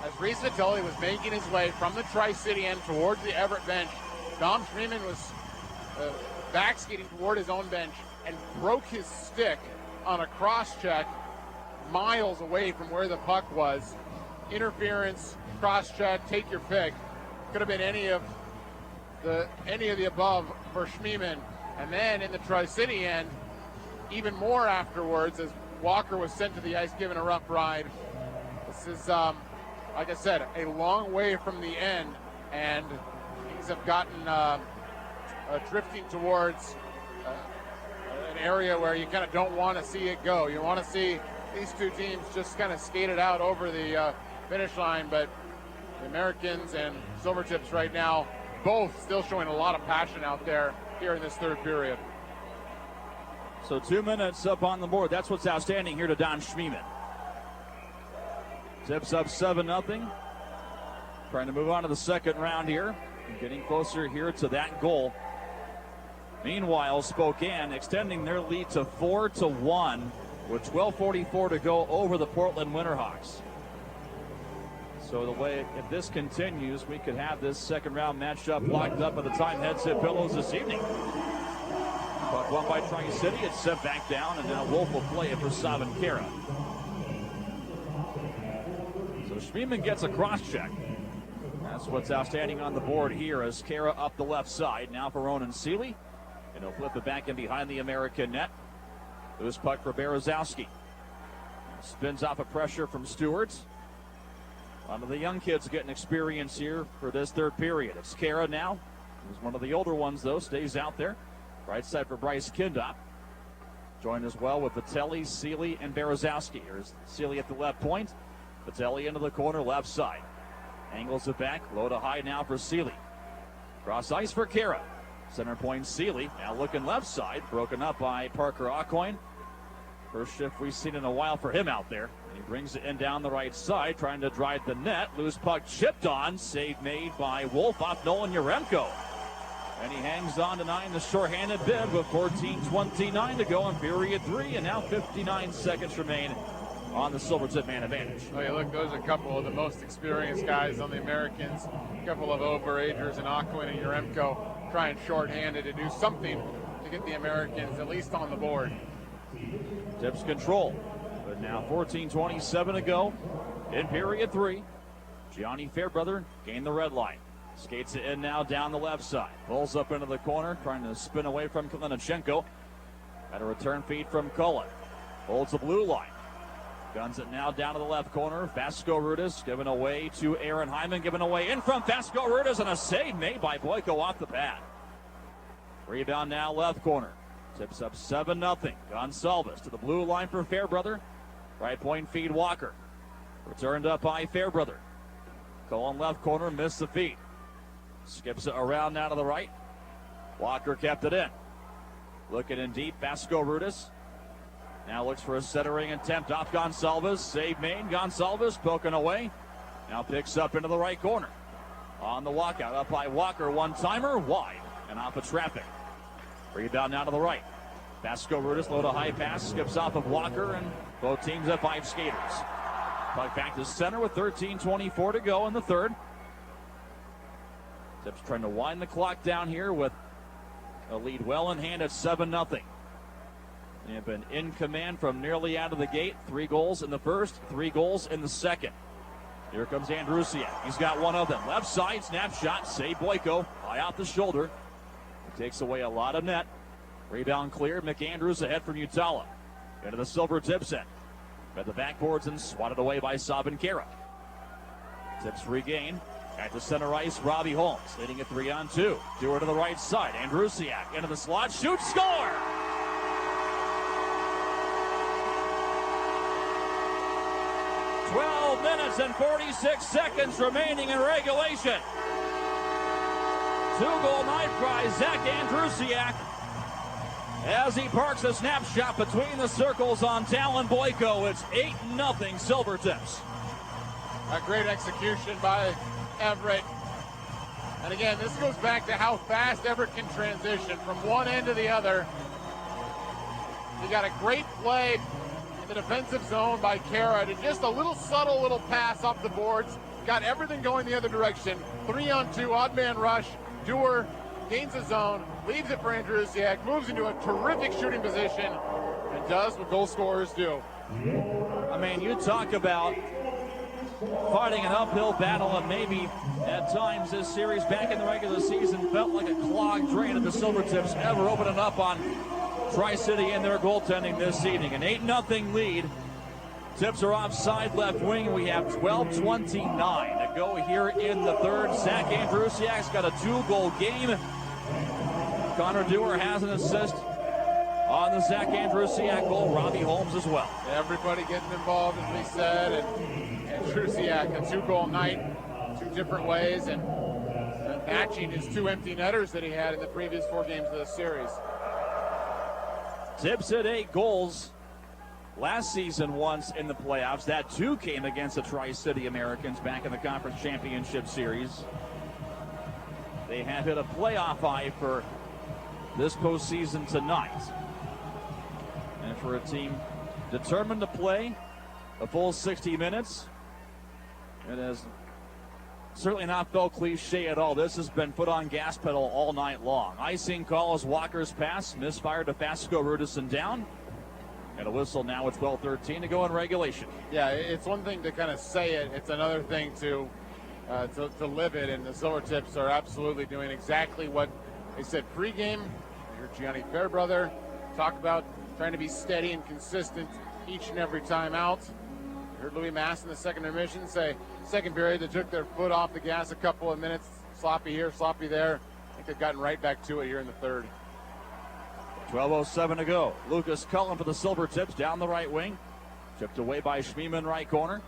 As Reese Vitelli was making his way from the Tri-City end towards the Everett bench, Dom Schmiemann was back skating toward his own bench and broke his stick on a cross-check miles away from where the puck was. Interference, cross-check, take your pick. Could have been any of the above for Schmiemann. And then in the Tri-City end, even more afterwards, as Walker was sent to the ice given a rough ride. This is, like I said, a long way from the end, and things have gotten drifting towards an area where you kind of don't want to see it go. You want to see these two teams just kind of skate it out over the finish line, but the Americans and Silvertips right now both still showing a lot of passion out there here in this third period. So 2 minutes up on the board. That's what's outstanding here to Don Schmiemann. Tips up 7-0. Trying to move on to the second round here. Getting closer here to that goal. Meanwhile, Spokane extending their lead to 4-1 with 12:44 to go over the Portland Winterhawks. So the way, if this continues, we could have this second round matchup locked up by the time heads hit pillows this evening. Puck won by Tri-City. It's sent back down, and then a Wolf will play it for Savin Kara. So Schmiemann gets a cross check. That's what's outstanding on the board here as Kara up the left side. Now for Ronan Seeley. And he'll flip it back in behind the American net. Loose puck for Berezowski. Spins off a pressure from Stewart. One of the young kids getting experience here for this third period. It's Kara now. He's one of the older ones, though. Stays out there. Right side for Bryce Kindopp. Joined as well with Vitelli, Seeley, and Berezowski. Here's Seeley at the left point. Vitelli into the corner, left side. Angles it back, low to high now for Seeley. Cross ice for Kara. Center point Seeley, now looking left side, broken up by Parker Aucoin. First shift we've seen in a while for him out there. And he brings it in down the right side, trying to drive the net. Loose puck chipped on, save made by Wolf off Nolan Yaremko. And he hangs on to the shorthanded bid with 14:29 to go in period 3, and now 59 seconds remain on the Silvertip man advantage. Oh, yeah, look, those are a couple of the most experienced guys on the Americans. A couple of overagers in Aucoin and Yaremko trying shorthanded to do something to get the Americans at least on the board. Tips control, but now 14:27 to go in period 3. Gianni Fairbrother gained the red line. Skates it in now down the left side. Pulls up into the corner, trying to spin away from Kalinichenko. Got a return feed from Cullen. Holds the blue line. Guns it now down to the left corner. Vasco Rudis given away to Aaron Hyman. Given away in from Vasco Rudis, and a save made by Boyko off the pad. Rebound now left corner. Tips up 7-0. Gonsalves to the blue line for Fairbrother. Right point feed Walker. Returned up by Fairbrother. Cullen left corner, missed the feed. Skips it around now to the right. Walker kept it in. Looking in deep, Vasco Rudis. Now looks for a centering attempt off Gonsalves. Save made. Gonsalves poking away. Now picks up into the right corner. On the walkout, up by Walker. One-timer, wide and off of traffic. Rebound now to the right. Vasco Rudis, low to high pass. Skips off of Walker, and both teams have 5 skaters. Puck back to center with 13:24 to go in the third. Tips trying to wind the clock down here with a lead well in hand at 7-0. They have been in command from nearly out of the gate. 3 goals in the first, 3 goals in the second. Here comes Andrusiak. He's got one of them. Left side, snapshot, save Boyko. High off the shoulder. He takes away a lot of net. Rebound cleared. McAndrews ahead from Utala. Into the Silvertips end. At the backboards and swatted away by Sabin Kara. Tips regain. At the center ice, Robbie Holmes hitting a 3-on-2. Dewar to the right side. Andrusiak into the slot. Shoots, score! "12 minutes and 46 seconds remaining in regulation." 2-goal night by Zack Andrusiak as he parks a snapshot between the circles on Talon Boyko. It's 8-0 Silvertips. A great execution by Everett. And again, this goes back to how fast Everett can transition from one end to the other. He got a great play in the defensive zone by Kara to just a little subtle little pass off the boards. Got everything going the other direction. 3-on-2, odd man rush. Dewar gains the zone, leaves it for Andrusiak, moves into a terrific shooting position, and does what goal scorers do. I mean, you talk about fighting an uphill battle, and maybe at times this series back in the regular season felt like a clogged drain of the Silvertips ever opening up on Tri-City and their goaltending this evening. An 8-0 lead. Tips are offside left wing. We have 12:29 to go here in the third. Zack Andrusiak's got a 2-goal game. Connor Dewar has an assist on the Zack Andrusiak goal. Robbie Holmes as well. Everybody getting involved, as we said, and Andrusiak, a 2-goal night, 2 different ways, and matching his 2 empty netters that he had in the previous 4 games of the series. Tips at 8 goals last season once in the playoffs. That too came against the Tri-City Americans back in the Conference Championship Series. They have hit a playoff eye for this postseason tonight. And for a team determined to play a full 60 minutes, it has certainly not felt cliche at all. This has been put on gas pedal all night long. Icing call is Walker's pass, misfired to Vasco Rudis and down. And a whistle now with 12:13 to go in regulation. Yeah, it's one thing to kind of say it. It's another thing to live it. And the Silvertips are absolutely doing exactly what they said pregame. You heard Gianni Fairbrother talk about trying to be steady and consistent each and every time out. You heard Louis Mass in the second intermission say second period they took their foot off the gas a couple of minutes. Sloppy here, sloppy there. I think they've gotten right back to it here in the third. 12:07 to go. Lucas Cullen for the Silvertips down the right wing. Chipped away by Schmiemann, right corner.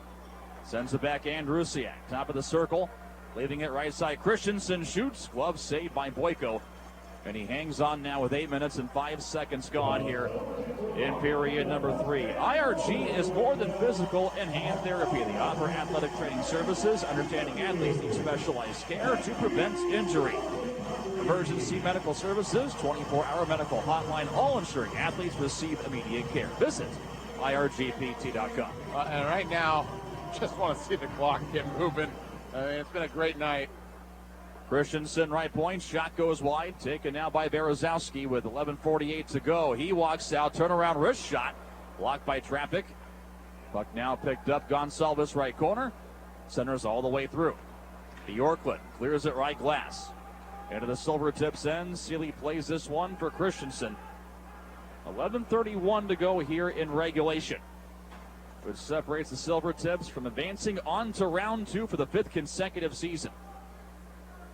Sends it back Andrusiak. Top of the circle. Leaving it right side. Christensen shoots. Glove saved by Boyko. And he hangs on now with 8 minutes and 5 seconds gone here in period number 3. IRG is more than physical and hand therapy. They offer athletic training services, understanding athletes need specialized care to prevent injury. Emergency medical services, 24-hour medical hotline, all ensuring athletes receive immediate care. Visit irgpt.com. And right now, just want to see the clock get moving. It's been a great night. Christensen, right point. Shot goes wide. Taken now by Berezowski with 11:48 to go. He walks out. Turnaround wrist shot. Blocked by traffic. Puck now picked up. Gonsalves right corner. Centers all the way through. Bjorklund clears it right glass. Into the Silvertips end. Seeley plays this one for Christensen. 11:31 to go here in regulation, which separates the Silvertips from advancing on to round 2 for the 5th consecutive season.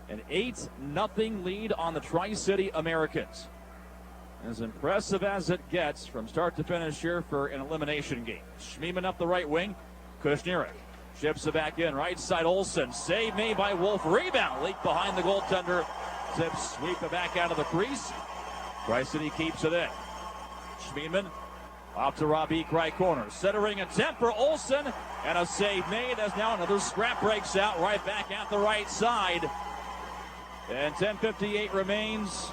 An 8-0 lead on the Tri-City Americans. As impressive as it gets from start to finish here for an elimination game. Schmiemann up the right wing. Kushnirik ships it back in. Right side Olsen. Save made by Wolf. Rebound. Leak behind the goaltender. Tips sweep it back out of the crease. Tri-City keeps it in. Schmiemann off to Robbie, right corner. Centering attempt for Olsen. And a save made as now another scrap breaks out right back at the right side. And 10:58 remains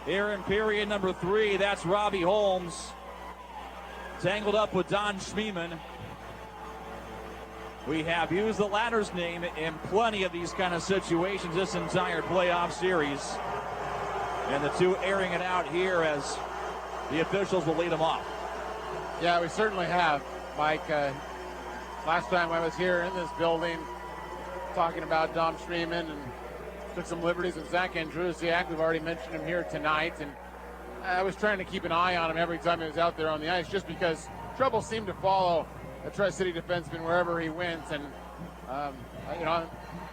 here in period number 3. That's Robbie Holmes tangled up with Don Schmiemann. We have used the latter's name in plenty of these kind of situations this entire playoff series. And the two airing it out here as the officials will lead them off. Yeah, we certainly have, Mike. Last time I was here in this building talking about Dom Schmiemann and took some liberties with Zack Andrusiak. We've already mentioned him here tonight, and I was trying to keep an eye on him every time he was out there on the ice, just because trouble seemed to follow a Tri-City defenseman wherever he went. And I'm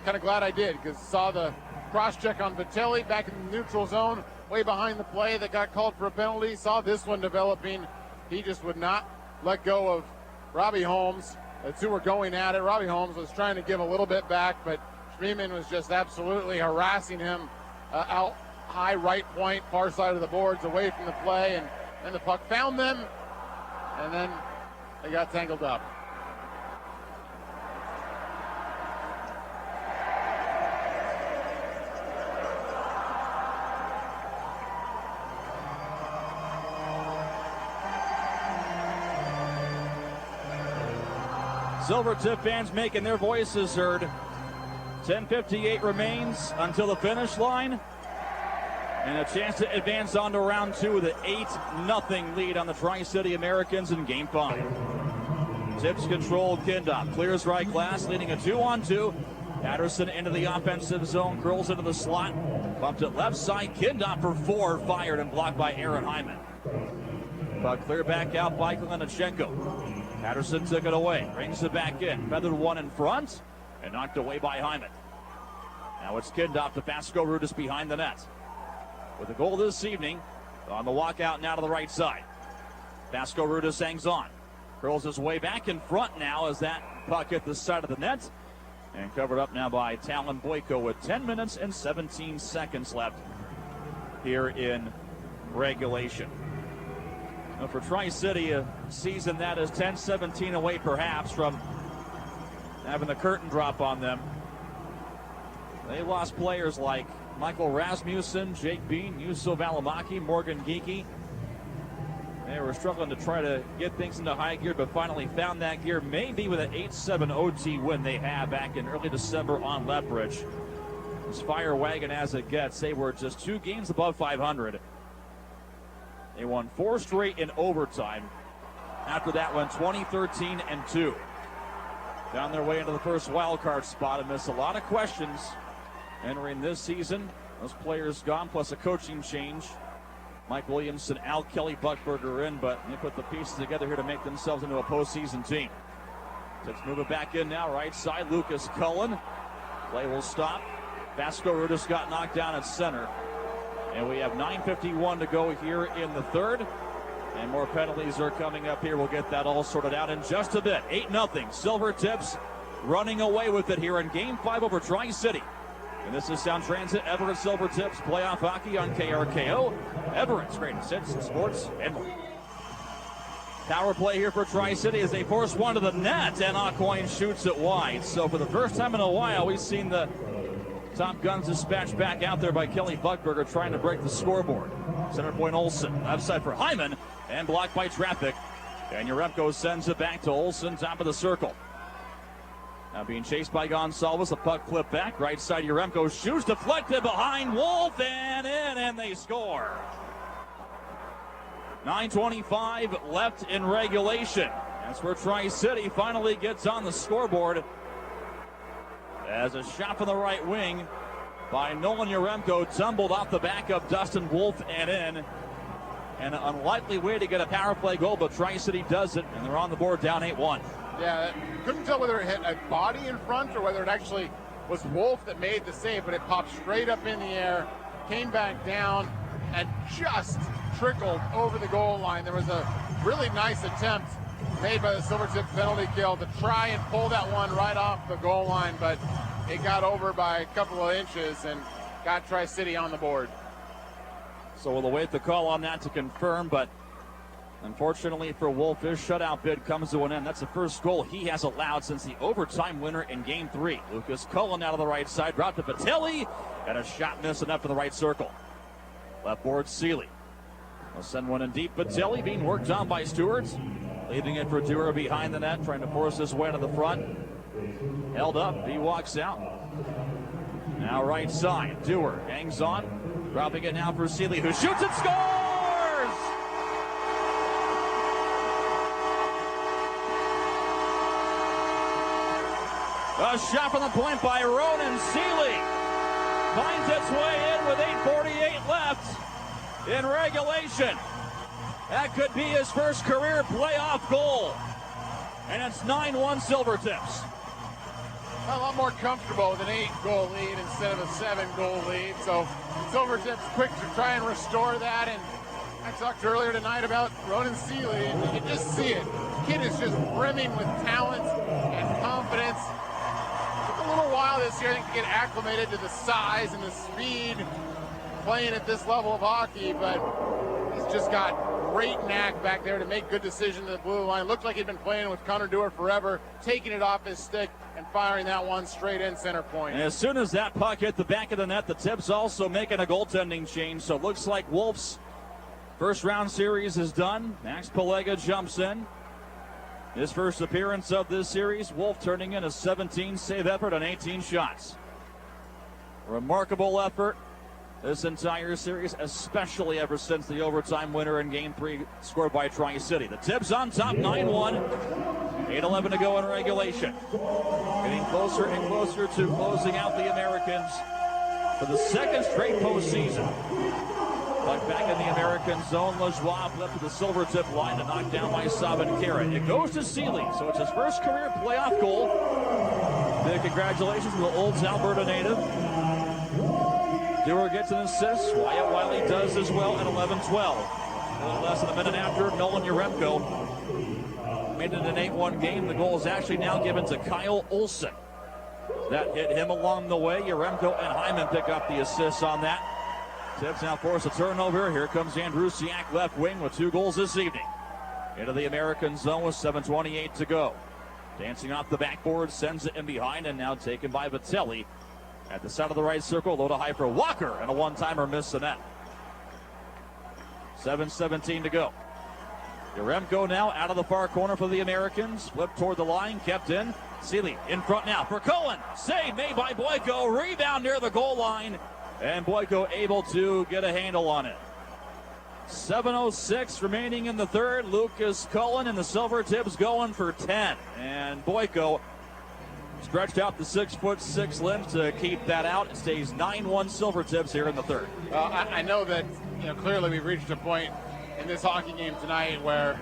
kind of glad I did, because saw the cross-check on Vitelli back in the neutral zone, way behind the play that got called for a penalty. Saw this one developing. He just would not let go of Robbie Holmes. The two were going at it. Robbie Holmes was trying to give a little bit back, but Schmiemann was just absolutely harassing him out high right point, far side of the boards, away from the play, and then the puck found them, and then they got tangled up. Silvertip fans making their voices heard. 10:58 remains until the finish line. And a chance to advance on to round 2 with an 8-0 lead on the Tri-City Americans in Game 5. Tips controlled. Kindopp clears right glass, leading a 2-on-2. Patterson into the offensive zone, curls into the slot. Bumped it left side. Kindopp for 4, fired and blocked by Aaron Hyman. Puck cleared back out by Kalinichenko. Patterson took it away, brings it back in. Feathered one in front and knocked away by Hyman. Now it's Kindopp to Vasco Rudis behind the net. With a goal this evening on the walkout now to the right side. Vasco Rudis hangs on. Curls his way back in front now as that puck hit the side of the net. And covered up now by Talon Boyko with 10 minutes and 17 seconds left here in regulation. Now for Tri-City, a season that is 10-17 away perhaps from having the curtain drop on them. They lost players like Michael Rasmussen, Jake Bean, Yusuf Alamaki, Morgan Geeky. They were struggling to try to get things into high gear, but finally found that gear, maybe with an 8-7 OT win they had back in early December on Lethbridge. As fire wagon as it gets, they were just 2 games above 500. They won 4 straight in overtime. After that went 20-13-2. Down their way into the first wild card spot and missed a lot of questions entering this season. Those players gone, plus a coaching change. Mike Williamson, Al Kelly, Buckberger in, but they put the pieces together here to make themselves into a postseason team. Let's move it back in now, right side, Lucas Cullen. Play will stop. Vasco Rudis got knocked down at center. And we have 9:51 to go here in the third. And more penalties are coming up here. We'll get that all sorted out in just a bit. 8-0 Silvertips running away with it here in Game 5 over Tri-City. And this is Sound Transit, Everett Silvertips playoff hockey on KRKO. Everett's greatest hits, sports, and more. Power play here for Tri-City as they force one to the net, and Aucoin shoots it wide. So for the first time in a while, we've seen the Top Guns dispatched back out there by Kelly Buckberger trying to break the scoreboard. Center point Olsen, left side for Hyman, and blocked by traffic. And Yaremko sends it back to Olsen, top of the circle. Now being chased by Gonsalves, the puck flipped back. Right side, Yaremko shoots, deflected behind Wolf, and in, and they score. 9:25 left in regulation. That's where Tri-City finally gets on the scoreboard. As a shot from the right wing by Nolan Yaremko tumbled off the back of Dustin Wolf and in. An unlikely way to get a power play goal, but Tri-City does it, and they're on the board down 8-1. Yeah, couldn't tell whether it hit a body in front or whether it actually was Wolf that made the save, but it popped straight up in the air, came back down, and just trickled over the goal line. There was a really nice attempt made by the Silvertip penalty kill to try and pull that one right off the goal line, but it got over by a couple of inches and got Tri-City on the board. So we'll await the call on that to confirm, but unfortunately for Wolf, his shutout bid comes to an end. That's the first goal he has allowed since the overtime winner in Game 3. Lucas Cullen out of the right side, brought to Patelli, and a shot missed enough for the right circle. Left board, Seeley. They'll send one in deep. Patelli being worked on by Stewart. Leaving it for Dewar behind the net, trying to force his way to the front. Held up, he walks out. Now right side, Dewar hangs on. Dropping it now for Seeley, who shoots and scores! A shot from the point by Ronan Seeley. Finds its way in with 8:48 left in regulation. That could be his first career playoff goal. And it's 9-1 Silvertips. A lot more comfortable with an 8-goal lead instead of a 7-goal lead. So Silvertips quick to try and restore that. And I talked earlier tonight about Ronan Seeley, and you can just see it. The kid is just brimming with talent and confidence. It took a little while this year, I think, to get acclimated to the size and the speed playing at this level of hockey, but he's just got great knack back there to make good decisions at the blue line. Looked like he'd been playing with Connor Dewar forever, taking it off his stick and firing that one straight in center point. And as soon as that puck hit the back of the net, the Tips also making a goaltending change. So it looks like Wolf's first round series is done. Max Pelega jumps in. His first appearance of this series, Wolf turning in a 17-save effort on 18 shots. Remarkable effort this entire series, especially ever since the overtime winner in Game 3 scored by Tri-City. The Tips on top, 9-1. 8:11 to go in regulation. Getting closer and closer to closing out the Americans for the second straight postseason. But back in the American zone, Lajoie flipped to the Silvertip line to knock down by Sabankara. It goes to Seeley, so it's his first career playoff goal. Big congratulations to the Olds, Alberta native. Dewar gets an assist. Wyatt Wiley does as well at 11-12. A little less than a minute after, Nolan Yaremko made it an 8-1 game. The goal is actually now given to Kyle Olsen. That hit him along the way. Yaremko and Hyman pick up the assists on that. Tips now force a turnover. Here comes Andrusiak, left wing, with 2 goals this evening. Into the American zone with 7:28 to go. Dancing off the backboard, sends it in behind, and now taken by Vitelli. At the side of the right circle, low to high for Walker, and a one-timer missed the net. 7:17 to go. Yaremko now out of the far corner for the Americans. Flipped toward the line, kept in. Seeley in front now for Cullen. Save made by Boyko. Rebound near the goal line. And Boyko able to get a handle on it. 7:06 remaining in the third. Lucas Cullen and the Silvertips going for 10. And Boyko stretched out the 6'6" limbs to keep that out. It stays 9-1 Silvertips here in the third. I know that clearly we've reached a point in this hockey game tonight where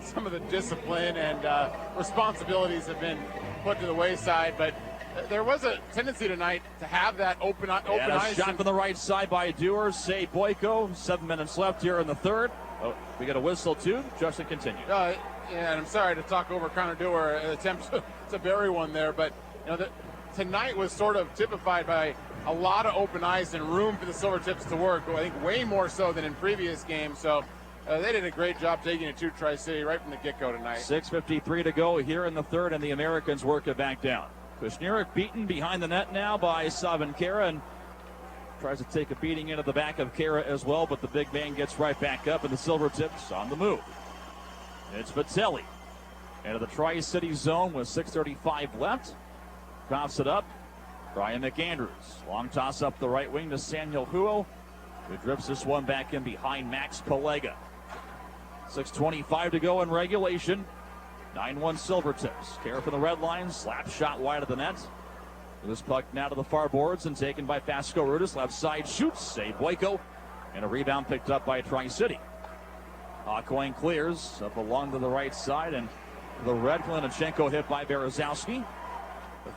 some of the discipline and responsibilities have been put to the wayside, but there was a tendency tonight to have that open and ice. A shot from the right side by Dewar. Boyko. 7 minutes left here in the third. Oh, we got a whistle too. Justin, continue. Yeah, and I'm sorry to talk over Connor Dewar, attempt to bury one there, but tonight was sort of typified by a lot of open ice and room for the Silvertips to work. I think way more so than in previous games. So they did a great job taking it to Tri-City right from the get-go tonight. 6:53 to go here in the third, and the Americans work it back down. Kushniruk beaten behind the net now by Savinkara, and tries to take a beating into the back of Kara as well, but the big man gets right back up, and the Silvertips on the move. It's Vitelli into the Tri-City zone with 6:35 left. Coughs it up. Brian McAndrews. Long toss up the right wing to Samuel Huo, who drips this one back in behind Max Pelega. 6:25 to go in regulation. 9-1 Silvertips. Care for the red line. Slap shot wide of the net. This puck now to the far boards and taken by Fasco Rudis. Left side shoots. Save Boyko. And a rebound picked up by Tri-City. Aucoin clears up along to the right side. And the red, Klinachenko hit by Berezowski.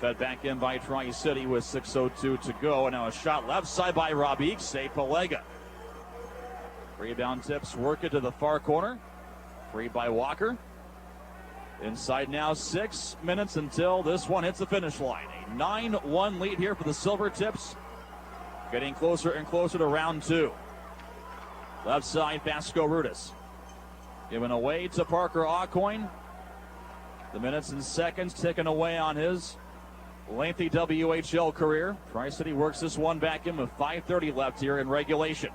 Fed back in by Tri-City with 6:02 to go. And now a shot left side by Rabik. Save Pelega. Rebound tips work it to the far corner. Freed by Walker. Inside now, 6 minutes until this one hits the finish line. A 9-1 lead here for the Silvertips. Getting closer and closer to round two. Left side, Vasco Rudis. Given away to Parker Aucoin. The minutes and seconds ticking away on his lengthy WHL career. Tri-City works this one back in with 5:30 left here in regulation.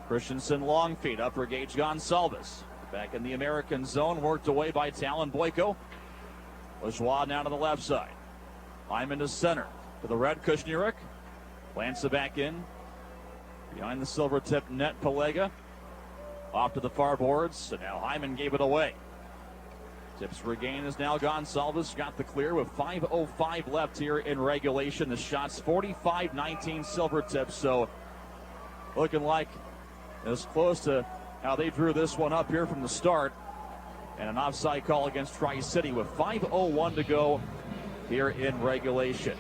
Christensen long feed, upper gauge Gonsalves. Back in the American zone, worked away by Talon Boyko. Lajoie now to the left side. Hyman to center. To the red, Kushniruk. Plants it back in. Behind the Silvertip net, Pelega. Off to the far boards, and now Hyman gave it away. Tips regain is now Gonsalves. Got the clear with 5:05 left here in regulation. The shot's 45-19 Silvertips, so looking like as close to how they drew this one up here from the start. And an offside call against Tri-City with 5:01 to go here in regulation.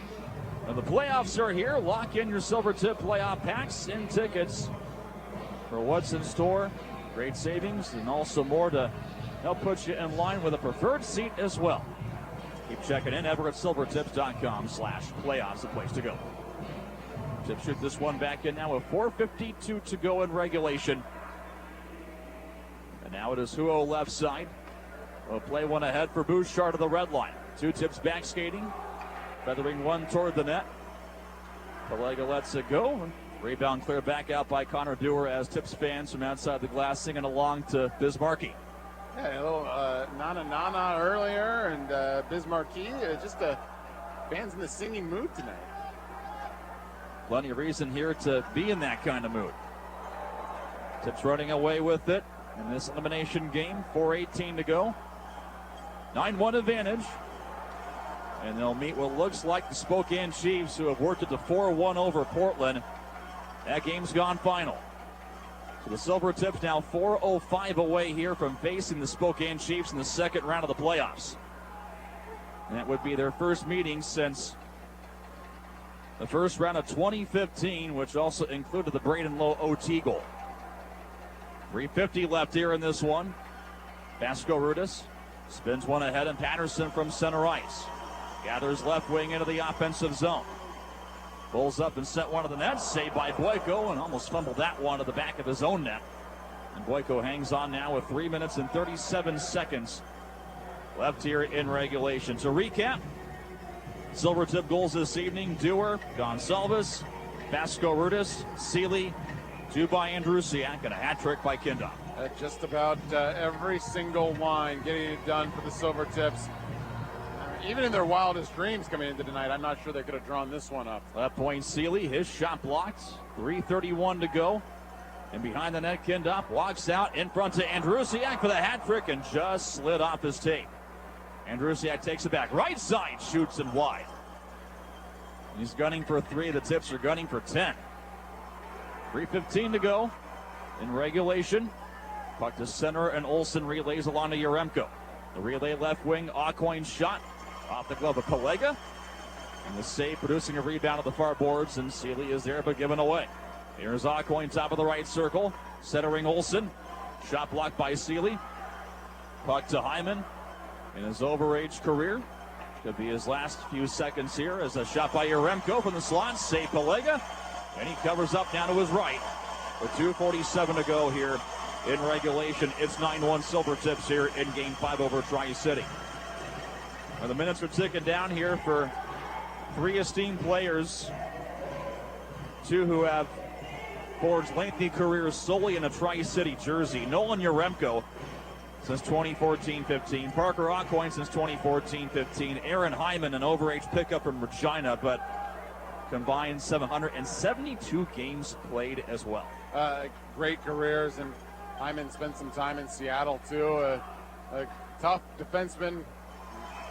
Now the playoffs are here. Lock in your Silvertip playoff packs and tickets for what's in store. Great savings and also more to help put you in line with a preferred seat as well. Keep checking in. EverettSilvertips.com/playoffs, the place to go. Tips shoot this one back in now with 4:52 to go in regulation. And now it is Huo left side. We'll play one ahead for Bouchard to the red line. Two Tips back skating. Feathering one toward the net. Pelega lets it go. Rebound cleared back out by Connor Dewar as Tips fans from outside the glass singing along to Bismarcky. Yeah, a little na-na-na-na earlier, and Bismarcky, just fans in the singing mood tonight. Plenty of reason here to be in that kind of mood. Tips running away with it in this elimination game. 4:18 to go. 9-1 advantage. And they'll meet what looks like the Spokane Chiefs, who have worked it to 4-1 over Portland. That game's gone final. So the Silvertips now 4:05 away here from facing the Spokane Chiefs in the second round of the playoffs. And that would be their first meeting since the first round of 2015, which also included the Braden Lowe OT goal. 3:50 left here in this one. Vasco Rudis spins one ahead, and Patterson from center ice gathers left wing into the offensive zone. Pulls up and sent one to the net. Saved by Boyko, and almost fumbled that one to the back of his own net. And Boyko hangs on now with 3 minutes and 37 seconds left here in regulation. To recap, Silvertip goals this evening: Dewar, Gonsalves, Vasco Rudis, Seeley, two by Andrusiak, and a hat trick by Kindopp. Just about every single line getting it done for the Silvertips. Even in their wildest dreams coming into tonight, I'm not sure they could have drawn this one up. Left point Seeley, his shot blocked. 3:31 to go. And behind the net, Kindopp walks out in front to Andrusiak for the hat trick and just slid off his tape. Andrusiak takes it back. Right side, shoots and wide. He's gunning for 3. The Tips are gunning for 10. 3:15 to go in regulation. Puck to center, and Olsen relays along to Yaremko. The relay left wing, Aucoin shot off the glove of Pelega. And the save producing a rebound at the far boards, and Seeley is there but given away. Here's Aucoin, top of the right circle. Centering Olsen. Shot blocked by Seeley. Puck to Hyman in his overage career. Could be his last few seconds here as a shot by Yaremko from the slot. Save Pelega. And he covers up down to his right. With 2:47 to go here in regulation. It's 9-1 Silvertips here in Game 5 over Tri-City. Well, the minutes are ticking down here for three esteemed players. Two who have forged lengthy careers solely in a Tri-City jersey. Nolan Yaremko since 2014-15. Parker Aucoin since 2014-15. Aaron Hyman, an overage pickup from Regina, but combined 772 games played as well. Great careers, and Hyman spent some time in Seattle too. A tough defenseman,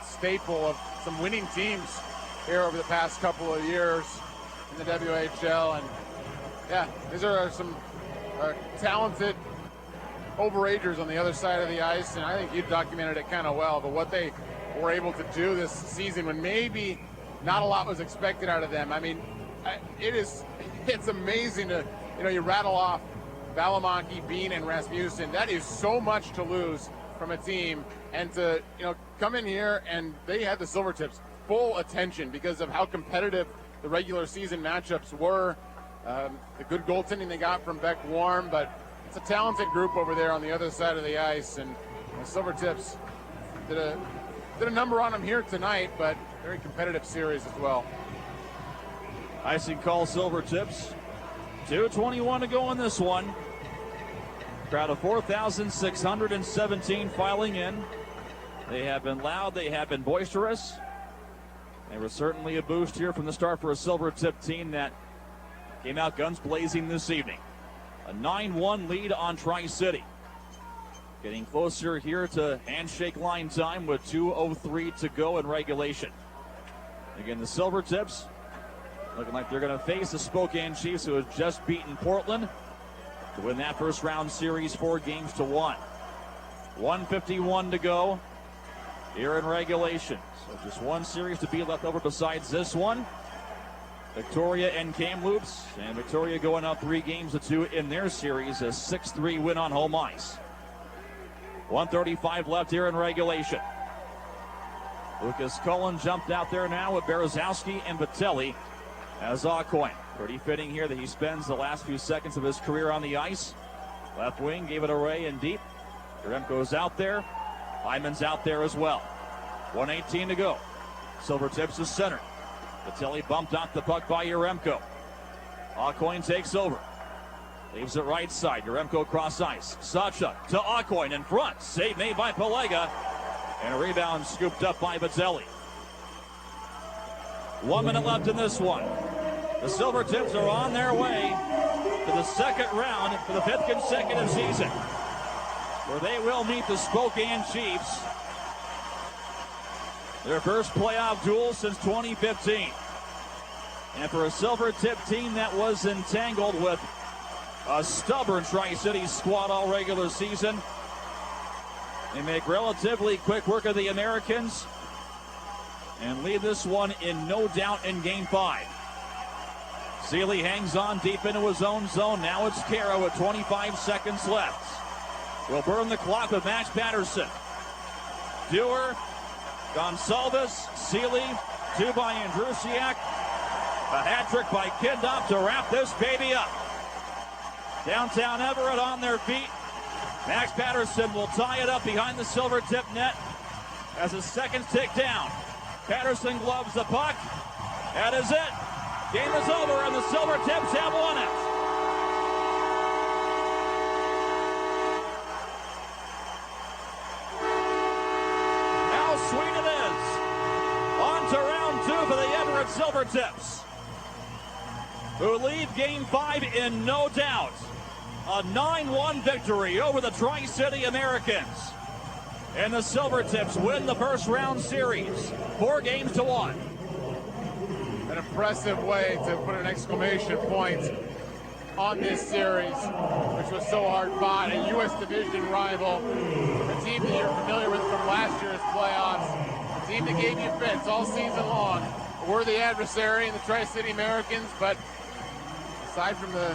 staple of some winning teams here over the past couple of years in the WHL. And yeah, these are some talented overagers on the other side of the ice, and I think you documented it kind of well, but what they were able to do this season when maybe not a lot was expected out of them. I mean, it's amazing to, you rattle off Valimaki, Bean, and Rasmussen. That is so much to lose from a team, and to, come in here, and they had the Silvertips full attention because of how competitive the regular season matchups were. The good goaltending they got from Beck Warm, but it's a talented group over there on the other side of the ice, and the Silvertips did a number on them here tonight, but very competitive series as well. Icing call Silvertips. 2:21 to go in this one. Crowd of 4,617 filing in. They have been loud, they have been boisterous. They were certainly a boost here from the start for a Silvertip team that came out guns blazing this evening. A 9-1 lead on Tri-City. Getting closer here to handshake line time with 2:03 to go in regulation. Again, the Silvertips looking like they're going to face the Spokane Chiefs, who have just beaten Portland to win that first round series 4-1. 1:51 to go here in regulation. So just one series to be left over besides this one. Victoria and Kamloops, and Victoria going up 3-2 in their series, a 6-3 win on home ice. 1:35 left here in regulation. Lucas Cullen jumped out there now with Berezowski and Vitelli as Aucoin. Pretty fitting here that he spends the last few seconds of his career on the ice. Left wing, gave it away in deep. Yaremko's out there. Hyman's out there as well. 1:18 to go. Silvertips is center. Vitelli bumped out the puck by Yaremko. Aucoin takes over. Leaves it right side. Yaremko cross ice. Sawchuk to Aucoin in front. Save made by Pelega. And a rebound scooped up by Vitelli. 1 minute left in this one. The Silvertips are on their way to the second round for the 5th consecutive season, where they will meet the Spokane Chiefs. Their first playoff duel since 2015. And for a Silvertip team that was entangled with a stubborn Tri-City squad all regular season, they make relatively quick work of the Americans and lead this one in no doubt in Game 5. Seeley hangs on deep into his own zone. Now it's Kara with 25 seconds left. Will burn the clock with Max Patterson. Dewar, Gonsalves, Seeley, 2 by Andrusiak. A hat trick by Kindopp to wrap this baby up. Downtown Everett on their feet. Max Patterson will tie it up behind the Silvertip net as the seconds tick down. Patterson gloves the puck. That is it. Game is over and the Silvertips have won it. How sweet it is. On to round 2 for the Everett Silvertips, who lead Game 5 in no doubt. A 9-1 victory over the Tri-City Americans. And the Silvertips win the first round series, 4-1. An impressive way to put an exclamation point on this series, which was so hard fought. A U.S. Division rival, a team that you're familiar with from last year's playoffs, a team that gave you fits all season long. A worthy adversary in the Tri-City Americans, but aside from the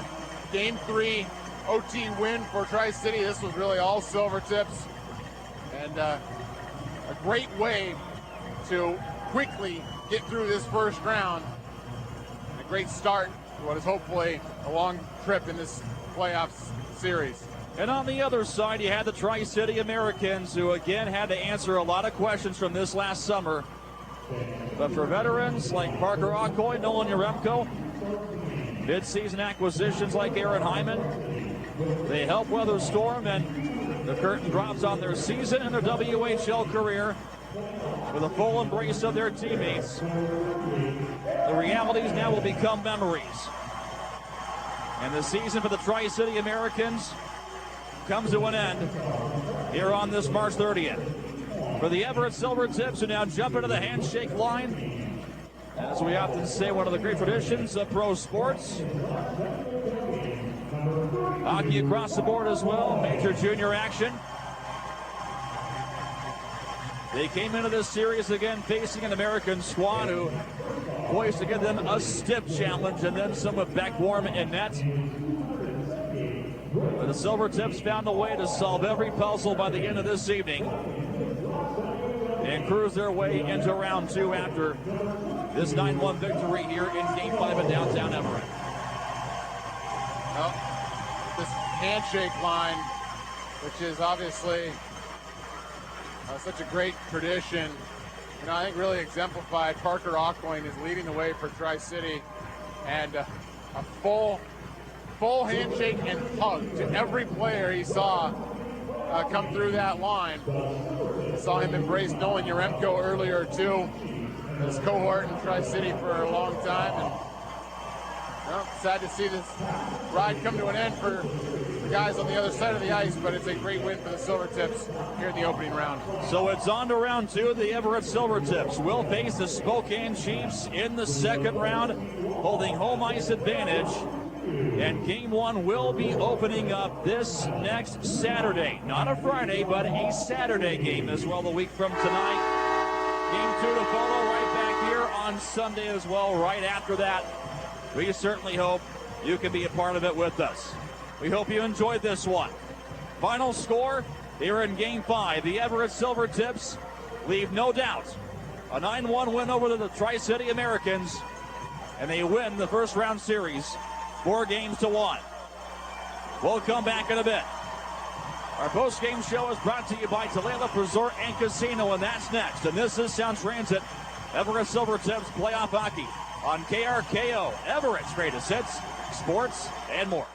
Game 3 OT win for Tri-City, this was really all Silvertips. And a great way to quickly get through this first round. A great start to what is hopefully a long trip in this playoffs series. And on the other side, you had the Tri-City Americans, who again had to answer a lot of questions from this last summer. But for veterans like Parker Okoye, Nolan Yaremko, mid-season acquisitions like Aaron Hyman, they help weather the storm, and the curtain drops on their season and their WHL career with a full embrace of their teammates. The realities now will become memories. And the season for the Tri-City Americans comes to an end here on this March 30th. For the Everett Silvertips, who now jump into the handshake line. As we often say, one of the great traditions of pro sports. Hockey across the board as well, major junior action. They came into this series again facing an American squad who poised to give them a stiff challenge, and then some with Beck, Warm, and net. But the Silvertips found a way to solve every puzzle by the end of this evening and cruise their way into round two after this 9-1 victory here in Game 5 in downtown Everett. Well, this handshake line, which is obviously such a great tradition, and I think really exemplified. Parker Okoye is leading the way for Tri-City, and a full handshake and hug to every player he saw come through that line. I saw him embrace Nolan Yaremko earlier too, his cohort in Tri-City for a long time, and well, sad to see this ride come to an end for the guys on the other side of the ice, but it's a great win for the Silvertips here in the opening round. So it's on to round two. The Everett Silvertips will face the Spokane Chiefs in the second round, holding home ice advantage. And game one will be opening up this next Saturday. Not a Friday, but a Saturday game as well, a week from tonight. Game two to follow right back here on Sunday as well, right after that. We certainly hope you can be a part of it with us. We hope you enjoyed this one. Final score here in Game 5. The Everett Silvertips leave no doubt. A 9-1 win over the Tri-City Americans, and they win the first round series 4-1. We'll come back in a bit. Our post-game show is brought to you by Tulalip Resort and Casino, and that's next. And this is Sound Transit, Everett Silvertips playoff hockey on KRKO, Everett's greatest hits, sports, and more.